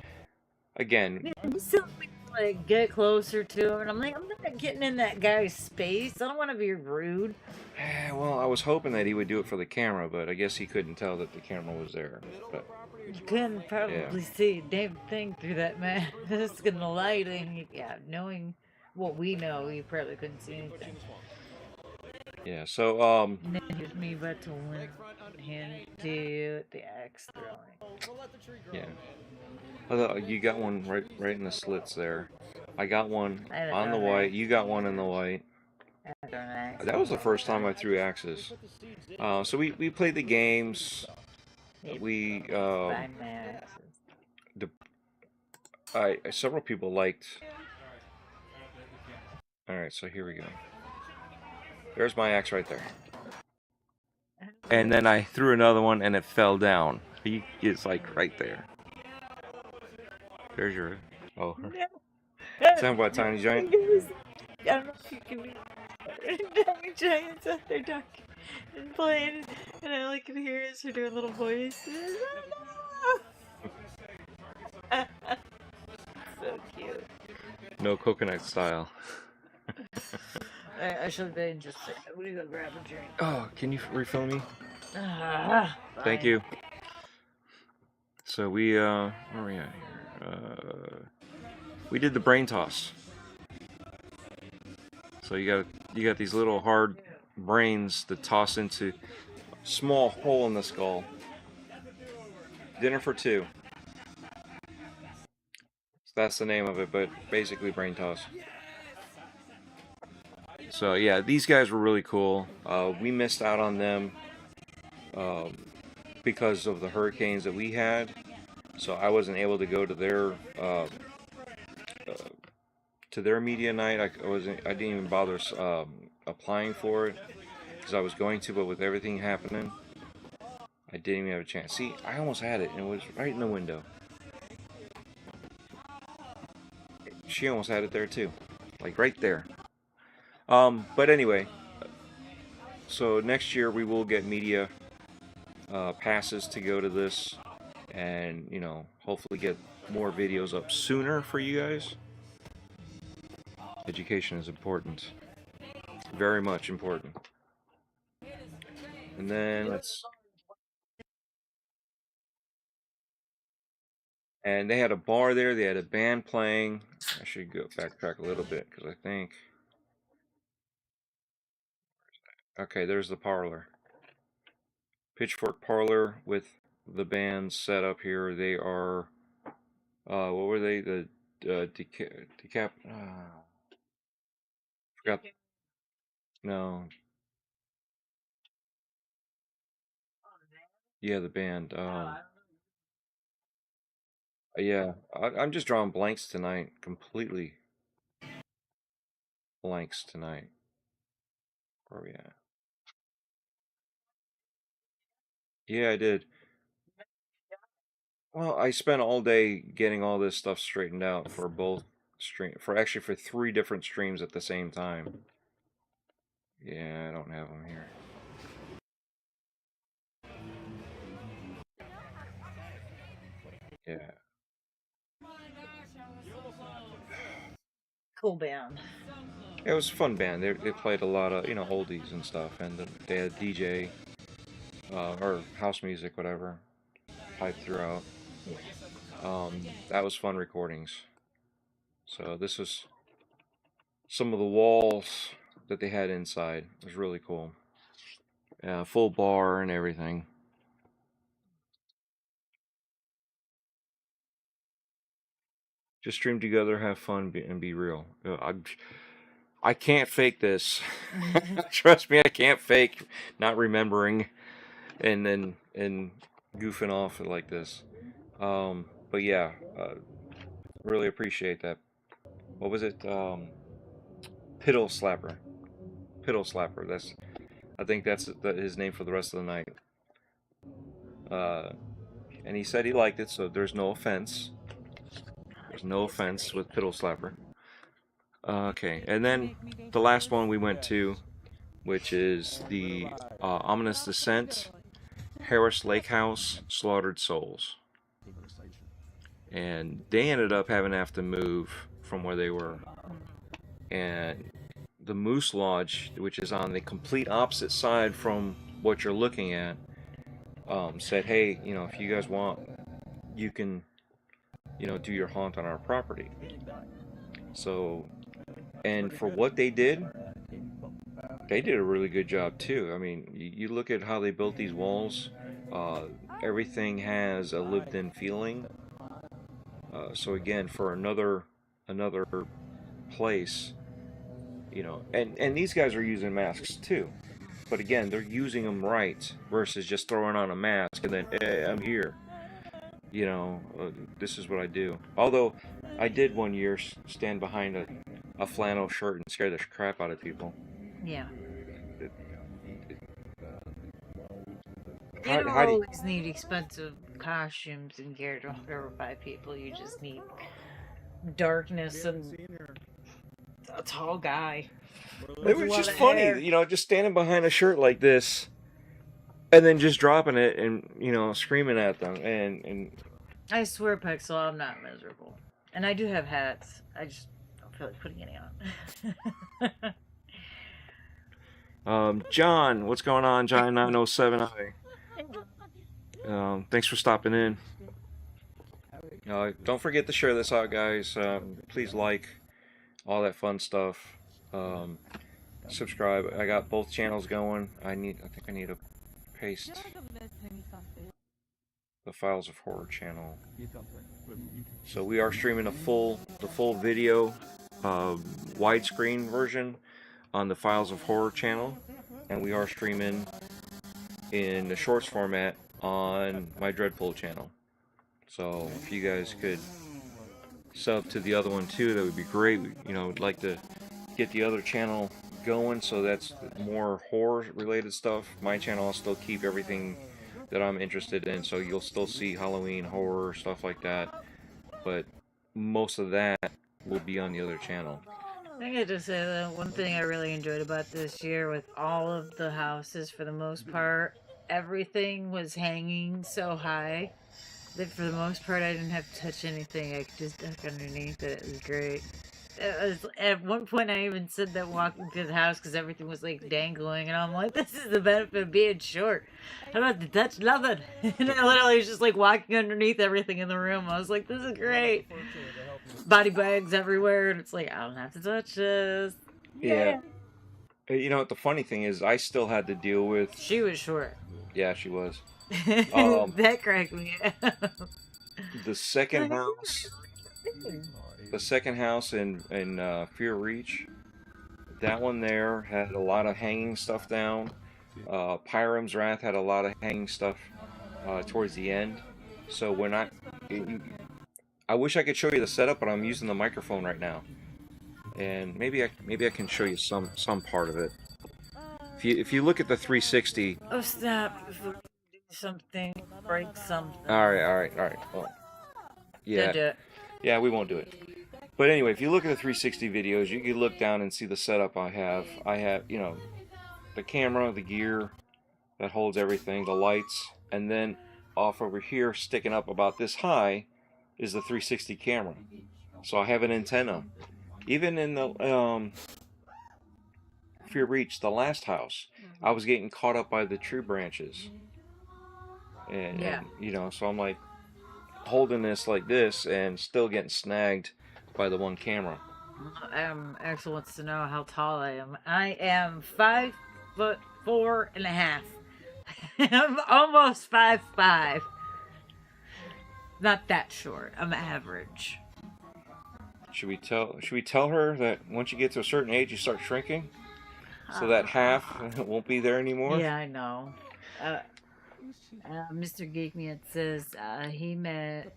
again, Man, some people like get closer to him, and I'm like, I'm not getting in that guy's space. I don't want to be rude. well, I was hoping that he would do it for the camera, but I guess he couldn't tell that the camera was there. But You couldn't yeah, probably see a damn thing through that mask and the lighting. Yeah, knowing what we know, you probably couldn't see anything. yeah. So And then here's me about to win him to the axe throwing. yeah. Although you got one right in the slits there. I got one I haven't on the thrown white. an You got one in the white. I haven't thrown an axe. That was the first time I threw axes. So we played the games. We Find my axes. the several people liked. All right, so here we go. There's my axe right there. and then I threw another one and it fell down. He is like right there. There's your. Oh, sound about Tiny Giant. I don't know if you can be Tiny Giants out there talking and playing, and all I can hear is her doing little voices. So cute. No coconut style. I should have been just. I'm gonna go grab a drink. Oh, can you refill me? Thank Fine. you. So we where are we at here? We did the brain toss. So you got these little hard brains that toss into a small hole in the skull. Dinner for two. So that's the name of it, but basically brain toss. So yeah, these guys were really cool. We missed out on them because of the hurricanes that we had. So I wasn't able to go to their media night. I didn't even bother applying for it because I was going to, but with everything happening, I didn't even have a chance. See, I almost had it, and it was right in the window. She almost had it there too, like right there. But anyway, so next year we will get media passes to go to this, and hopefully get more videos up sooner for you guys. Education is important, very much important. And then and they had a bar there. They had a band playing. I should go backtrack a little bit because I think. Okay, there's the parlor. Pitchfork Parlor with the band set up here. They are, what were they? The decap. Forgot. No, yeah, the band. Yeah, I'm just drawing blanks tonight. Completely blanks tonight. Where are we at? Yeah, I did. Well, I spent all day getting all this stuff straightened out for both actually for 3 different streams at the same time. Yeah, I don't have them here. Yeah. Cool band. It was a fun band. They played a lot of oldies and stuff, and they had DJ or house music, whatever, piped throughout. That was fun recordings. So this was some of the walls that they had inside. It was really cool. Full bar and everything. Just stream together, have fun, and be real. I can't fake this. Trust me, I can't fake not remembering and goofing off like this. But yeah, really appreciate that. What was it? Piddle Slapper. Piddle Slapper. I think that's his name for the rest of the night. And he said he liked it, so there's no offense. There's no offense with Piddle Slapper. Okay, and then the last one we went to, which is the Ominous Descent, Harris Lake House, Slaughtered Souls. And they ended up having to have to move from where they were. And the Moose Lodge, which is on the complete opposite side from what you're looking at, said, hey, if you guys want, you can, do your haunt on our property. So, and for what they did a really good job too. I mean, you look at how they built these walls, everything has a lived-in feeling. So again, for another place, and these guys are using masks too. But again, they're using them right versus just throwing on a mask and then, hey, I'm here. This is what I do. Although, I did one year stand behind a flannel shirt and scare the crap out of people. Yeah. You don't how do you, always need expensive costumes and gear to horrify people. You just need darkness and a tall guy it with a was lot just of funny, hair. you know, just standing behind a shirt like this, and then just dropping it and screaming at them, and I swear, Pixel, I'm not miserable. And I do have hats. I just don't feel like putting any on. John, what's going on, John 907i? Thanks for stopping in. Don't forget to share this out, guys. Please like all that fun stuff. Subscribe. I got both channels going. I think I need to paste the Files of Horror channel. So we are streaming the full video, widescreen version on the Files of Horror channel, and we are streaming in the shorts format on my DREADPOOL channel. So if you guys could sub to the other one too, that would be great. We'd like to get the other channel going, so that's more horror related stuff. My channel, I'll still keep everything that I'm interested in, so you'll still see Halloween, horror, stuff like that, but most of that will be on the other channel. I think I just say that one thing I really enjoyed about this year, with all of the houses, for the most part, everything was hanging so high that for the most part I didn't have to touch anything. I could just duck underneath it. It was great. At one point I even said that walking through the house, because everything was like dangling, and I'm like, this is the benefit of being short. I don't have to touch nothing. And I literally was just like walking underneath everything in the room. I was like, this is great. Body bags everywhere, and it's like, I don't have to touch this. Yeah. You know what the funny thing is, I still had to deal with... She was short. Yeah, she was. That cracked me up. The second house in Fear Reach, that one there had a lot of hanging stuff down. Pyram's Wrath had a lot of hanging stuff towards the end. So when I wish I could show you the setup, but I'm using the microphone right now, and maybe I can show you some part of it. If you look at the 360. Oh snap! If we do something, break something. All right. Well, yeah. Don't do it. Yeah, we won't do it. But anyway, if you look at the 360 videos, you can look down and see the setup I have. I have, the camera, the gear that holds everything, the lights, and then off over here, sticking up about this high, is the 360 camera. So I have an antenna. Even in the Fear Reach, the last house, I was getting caught up by the tree branches. And so I'm like holding this like this and still getting snagged by the one camera. Axel wants to know how tall I am. I am 5'4.5". I'm almost 5'5". Not that short. I'm average. Should we tell her that once you get to a certain age, you start shrinking, so that half won't be there anymore? Yeah, I know. Mr. Geekmeat says he met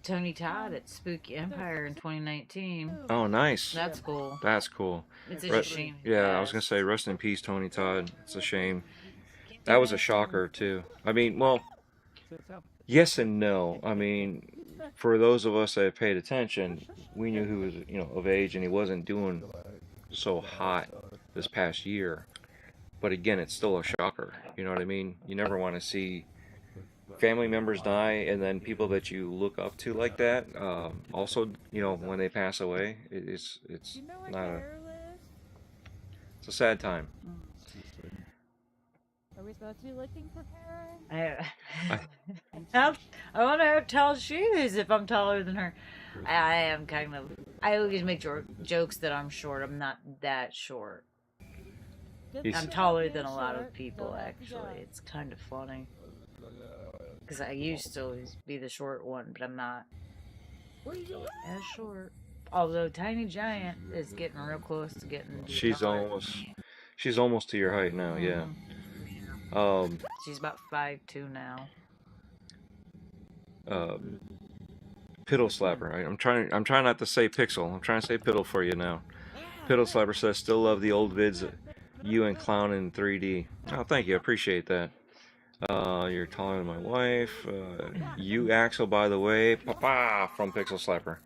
Tony Todd at Spooky Empire in 2019. Oh, nice. That's cool. That's cool. It's a shame. Yeah, I was gonna say rest in peace, Tony Todd. It's a shame. That was a shocker too. I mean, well, yes and no. I mean, for those of us that have paid attention, we knew he was, of age, and he wasn't doing so hot this past year. But again, it's still a shocker. You know what I mean? You never want to see family members die, and then people that you look up to like that. Also, when they pass away, it's not a. It's a sad time. Are we supposed to be looking for Karen? I wonder how tall she is if I'm taller than her. I am kind of. I always make jokes that I'm short. I'm not that short. I'm taller than a lot of people, actually. It's kind of funny. Because I used to always be the short one, but I'm not as short. Although Tiny Giant is getting real close to getting... She's almost to your height now, yeah. She's about 5'2" now. Piddle Slapper. I'm trying not to say Pixel. I'm trying to say Piddle for you now. Piddle Slapper says, still love the old vids, you and Clown in 3D. Oh, thank you. I appreciate that. You're taller than my wife. You, Axel, by the way. Papa from Pixel Slapper.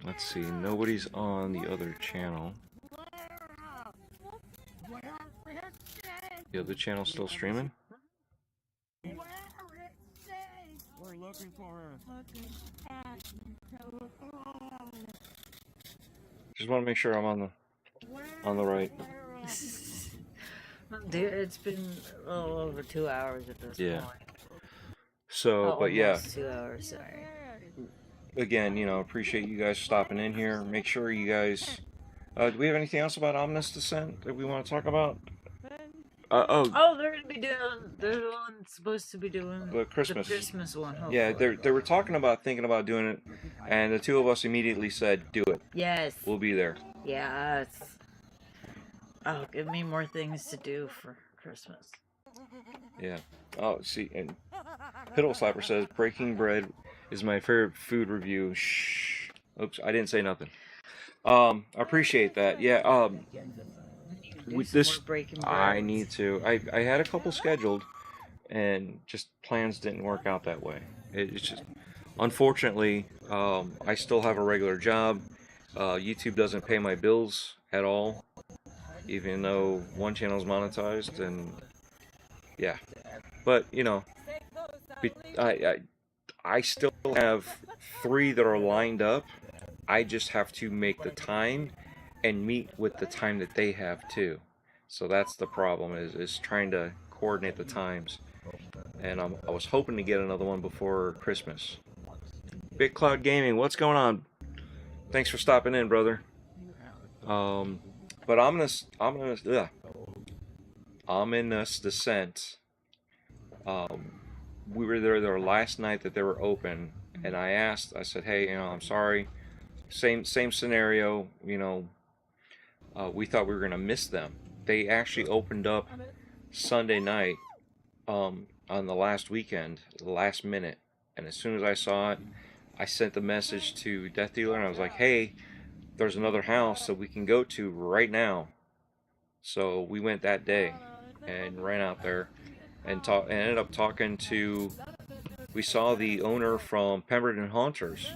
Let's see. Nobody's on the other channel. The other channel's still streaming? We're looking for her. Just want to make sure I'm on the right. Dude, it's been a little over 2 hours at this point. So, but yeah. Almost 2 hours, sorry. Again, you know, appreciate you guys stopping in here. Make sure you guys... do we have anything else about Ominous Descent that we want to talk about? Oh, they're gonna be doing. They're the ones supposed to be doing the Christmas one. Hopefully. Yeah, they were thinking about doing it, and the two of us immediately said, "Do it." Yes. We'll be there. Yes. Oh, give me more things to do for Christmas. Yeah. Oh, see, and Piddle Slapper says Breaking Bread is my favorite food review. Shh. Oops, I didn't say nothing. I appreciate that. Yeah. With this, I need to. I had a couple scheduled, and just plans didn't work out that way. It's just, unfortunately, I still have a regular job. YouTube doesn't pay my bills at all, even though one channel is monetized, and yeah. But you know, I still have 3 that are lined up. I just have to make the time and meet with the time that they have too. So that's the problem, is trying to coordinate the times. And I was hoping to get another one before Christmas. Big Cloud Gaming, what's going on? Thanks for stopping in, brother. But Ominous Descent. We were there last night that they were open, and I said, hey, you know, I'm sorry. Same scenario, you know. We thought we were gonna miss them. They actually opened up Sunday night, on the last weekend, the last minute, and as soon as I saw it, I sent the message to Death Dealer, and I was like, hey, there's another house that we can go to right now. So we went that day and ran out there and ended up talking to. We saw the owner from Pemberton Haunters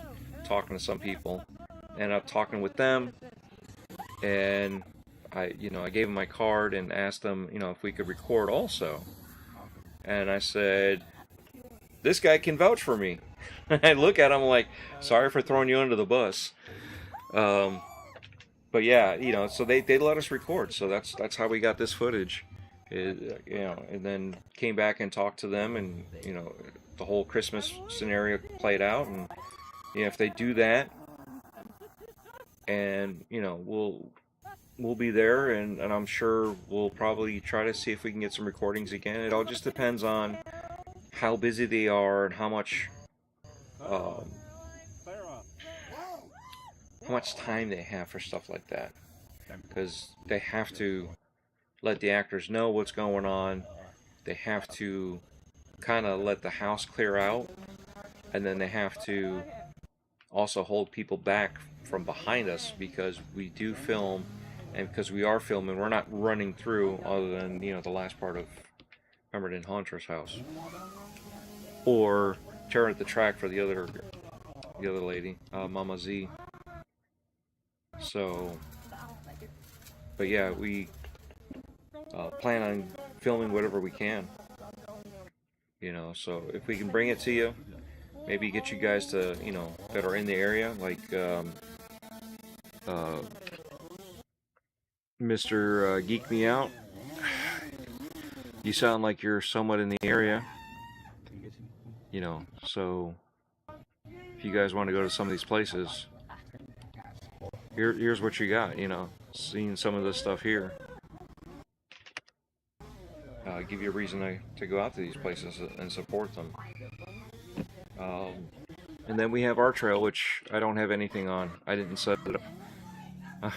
talking to some people. Ended up talking with them, and I gave him my card and asked them, you know, if we could record also. And I said, this guy can vouch for me. I look at him like, sorry for throwing you under the bus. But yeah, you know, so they let us record. So that's how we got this footage. You know, and then came back and talked to them, and you know, the whole Christmas scenario played out, and you know, if they do that, and you know, we'll be there, and I'm sure we'll probably try to see if we can get some recordings again. It all just depends on how busy they are and how much time they have for stuff like that, because they have to let the actors know what's going on. They have to kind of let the house clear out, and then they have to also hold people back from behind us, because we do film, and because we are filming, we're not running through, other than, you know, the last part of Pemberton Haunter's house, or tearing at the track for the other lady, Mama Z. So, but yeah, we plan on filming whatever we can, you know. So if we can bring it to you, maybe get you guys to, you know, that are in the area, like Mr. Geek Me Out. You sound like you're somewhat in the area, you know, so if you guys want to go to some of these places, here's what you got, you know, seeing some of this stuff here. Give you a reason to go out to these places and support them. And then we have our trail, which I don't have anything on. I didn't set it up.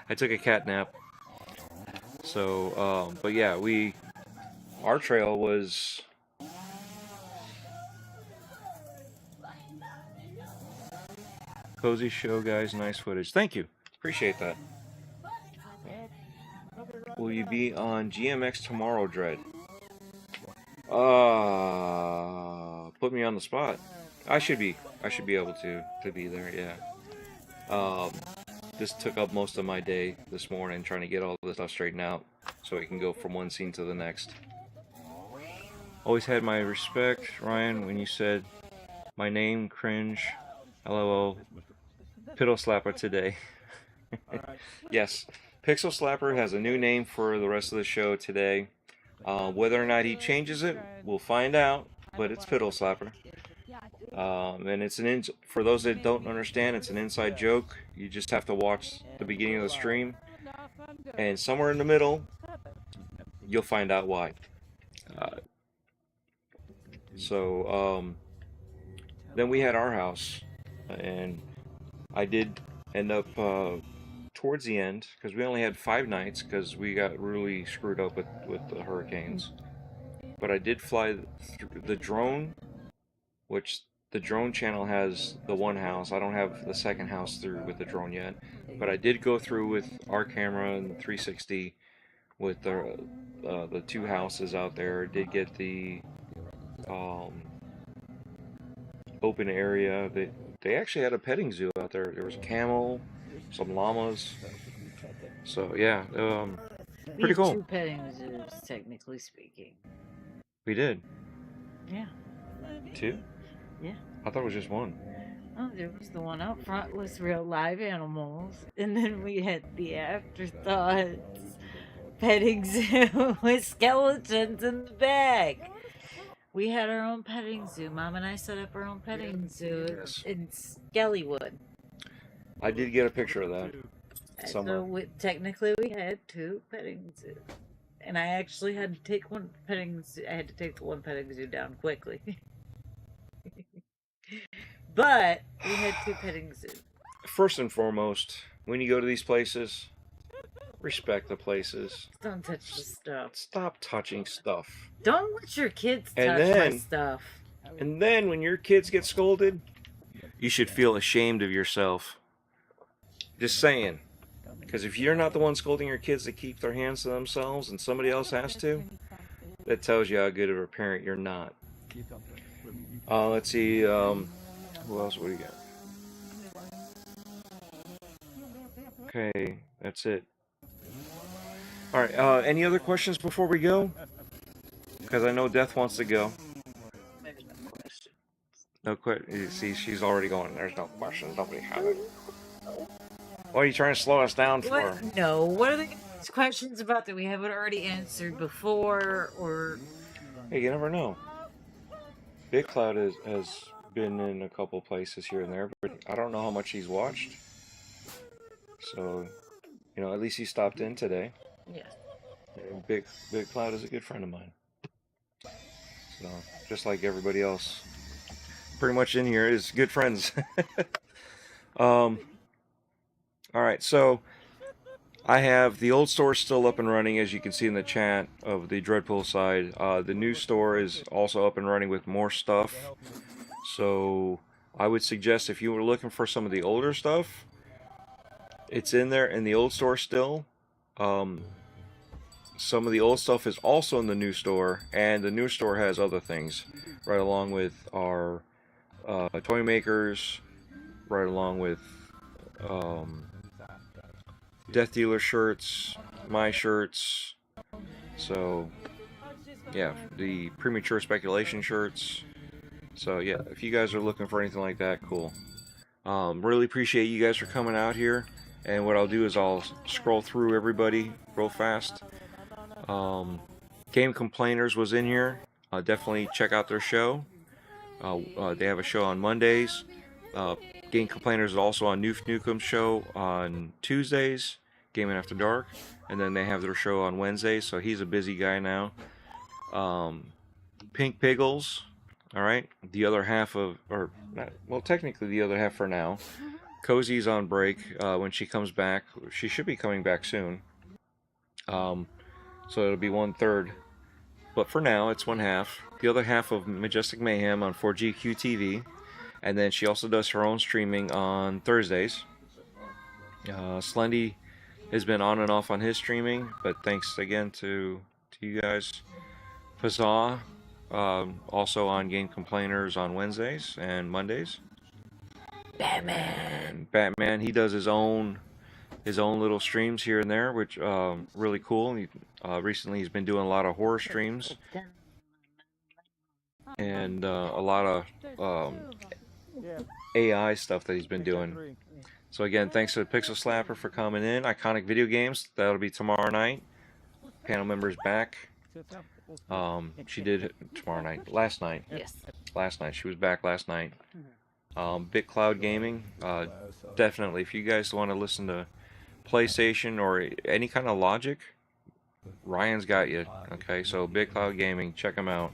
I took a cat nap. So, but yeah, our trail was... Cozy show, guys. Nice footage. Thank you. Appreciate that. will you be on GMX tomorrow, Dread? Put me on the spot. I should be able to be there, yeah. This took up most of my day this morning trying to get all this stuff straightened out so we can go from one scene to the next. Always had my respect, Ryan, when you said my name, cringe, LOL, Piddle Slapper today. Yes, Pixel Slapper has a new name for the rest of the show today. Whether or not he changes it, we'll find out, but it's Piddle Slapper. And it's for those that don't understand, it's an inside joke. You just have to watch the beginning of the stream, and somewhere in the middle, you'll find out why. Then we had our house, and I did end up towards the end, because we only had 5 nights because we got really screwed up with the hurricanes. But I did fly the drone, which the drone channel has the one house. I don't have the second house through with the drone yet, but I did go through with our camera and the 360 with the 2 houses out there. Did get the open area. They actually had a petting zoo out there. There was a camel, some llamas. So yeah, pretty cool. 2 petting zoos, technically speaking. We did. Yeah. 2? Yeah. I thought it was just 1. Oh, there was the one out front with real live animals, and then we had the afterthoughts petting zoo with skeletons in the back. We had our own petting zoo. Mom and I set up our own petting zoo in Skellywood. I did get a picture of that somewhere. So technically, we had 2 petting zoos, and I actually had to take one petting zoo. I had to take the one petting zoo down quickly. But we had 2 petting zoos. First and foremost, when you go to these places, respect the places. Don't touch the stuff. Stop touching stuff. Don't let your kids touch my stuff. And then when your kids get scolded, you should feel ashamed of yourself. Just saying. Because if you're not the one scolding your kids to keep their hands to themselves and somebody else has to, that tells you how good of a parent you're not. Let's see, who else? What do you got? Okay, that's it. Alright, any other questions before we go? Because I know Death wants to go. Maybe no question. No question. You see, she's already going. There's no questions. Nobody has it. What are you trying to slow us down for? No, what are the questions about that we haven't already answered before, or... Hey, you never know. Big Cloud has been in a couple places here and there, but I don't know how much he's watched. So, you know, at least he stopped in today. Yeah. And Big Cloud is a good friend of mine. So, just like everybody else, pretty much in here is good friends. Alright, so I have the old store still up and running, as you can see in the chat of the DREADPOOL side. The new store is also up and running with more stuff. So I would suggest if you were looking for some of the older stuff, it's in there in the old store still. Some of the old stuff is also in the new store, and the new store has other things, right along with our toy makers, right along with Death Dealer shirts, my shirts. So yeah, the premature speculation shirts. So yeah, if you guys are looking for anything like that, cool. Really appreciate you guys for coming out here. And what I'll do is I'll scroll through everybody real fast. Game Complainers was in here. Definitely check out their show. They have a show on Mondays. Game Complainers is also on Noof Nukem's show on Tuesdays, Gaming After Dark. And then they have their show on Wednesdays, so he's a busy guy now. Pink Piggles, alright? The other half of, or, well, technically the other half for now. Cozy's on break. When she comes back, she should be coming back soon. So it'll be 1/3. But for now, it's 1/2. The other half of Majestic Mayhem on 4GQ TV. And then she also does her own streaming on Thursdays. Slendy has been on and off on his streaming, but thanks again to you guys. Huzzah! Also on Game Complainers on Wednesdays and Mondays. Batman, he does his own little streams here and there, which really cool. Recently he's been doing a lot of horror streams and a lot of AI stuff that he's been doing. So again, thanks to Pixel Slapper for coming in. Iconic Video Games, that'll be tomorrow night. Panel members back. She did tomorrow night. Last night. Yes. Last night. She was back last night. BitCloud Gaming. Definitely, if you guys want to listen to PlayStation or any kind of Logic, Ryan's got you. Okay, so BitCloud Gaming, check him out.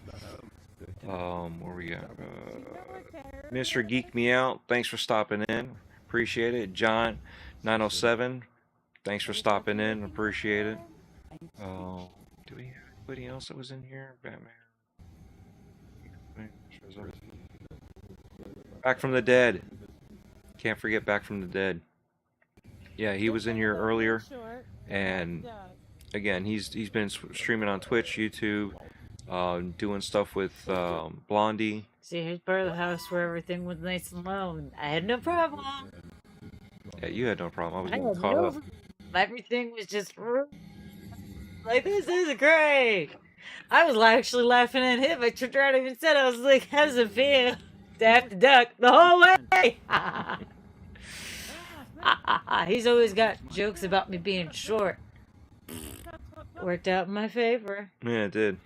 Where we got? Mr. Geek Me Out, thanks for stopping in. Appreciate it. John 907, thanks for stopping in. Appreciate it. Do we have anybody else that was in here? Batman. Back from the Dead. Can't forget Back from the Dead. Yeah, he was in here earlier, and again, he's been streaming on Twitch, YouTube, doing stuff with Blondie. See, here's part of the house where everything was nice and low. I had no problem. Yeah, you had no problem. I was getting caught up. Everything was just like, this is great. I was actually laughing at him. I turned around and even said, I was like, how does it feel to have to duck the whole way? He's always got jokes about me being short. Worked out in my favor. Yeah, it did.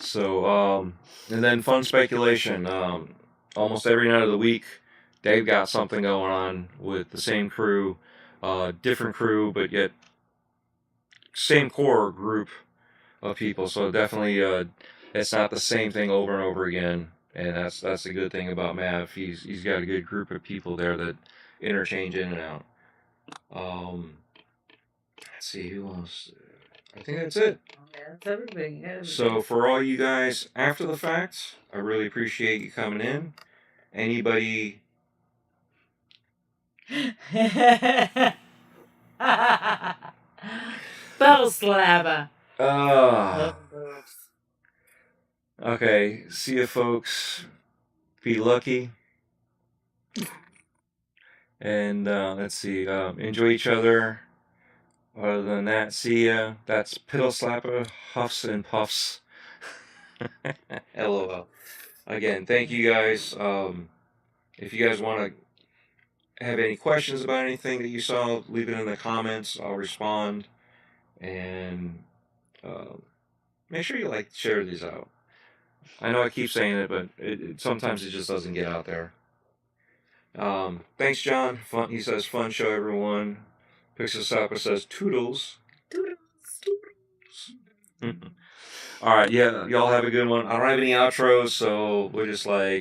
So, and then fun speculation. Almost every night of the week, they've got something going on with the same crew, different crew, but yet same core group of people. So definitely, it's not the same thing over and over again. And that's a good thing about Mav. He's got a good group of people there that interchange in and out. Let's see who else. I think that's it. That's everything. So for all you guys after the fact, I really appreciate you coming in. Anybody? Bell slabber. Okay. See you, folks. Be lucky. And let's see. Enjoy each other. Other than that, see ya. That's Piddle Slapper, Huffs and Puffs. LOL. Again, thank you guys. If you guys want to have any questions about anything that you saw, leave it in the comments. I'll respond. And make sure you share these out. I know I keep saying it, but sometimes it just doesn't get out there. Thanks, John. Fun. He says, fun show, everyone. Pixel Sapper says, toodles. Toodles. All right, yeah, y'all have a good one. I don't have any outros, so we're just Bye.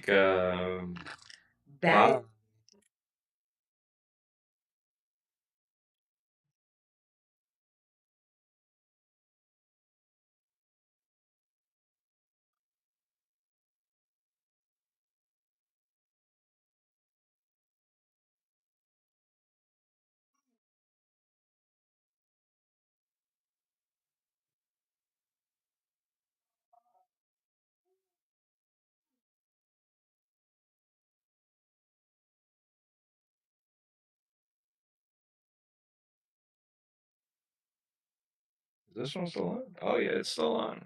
Is this one still on? Oh yeah, it's still on.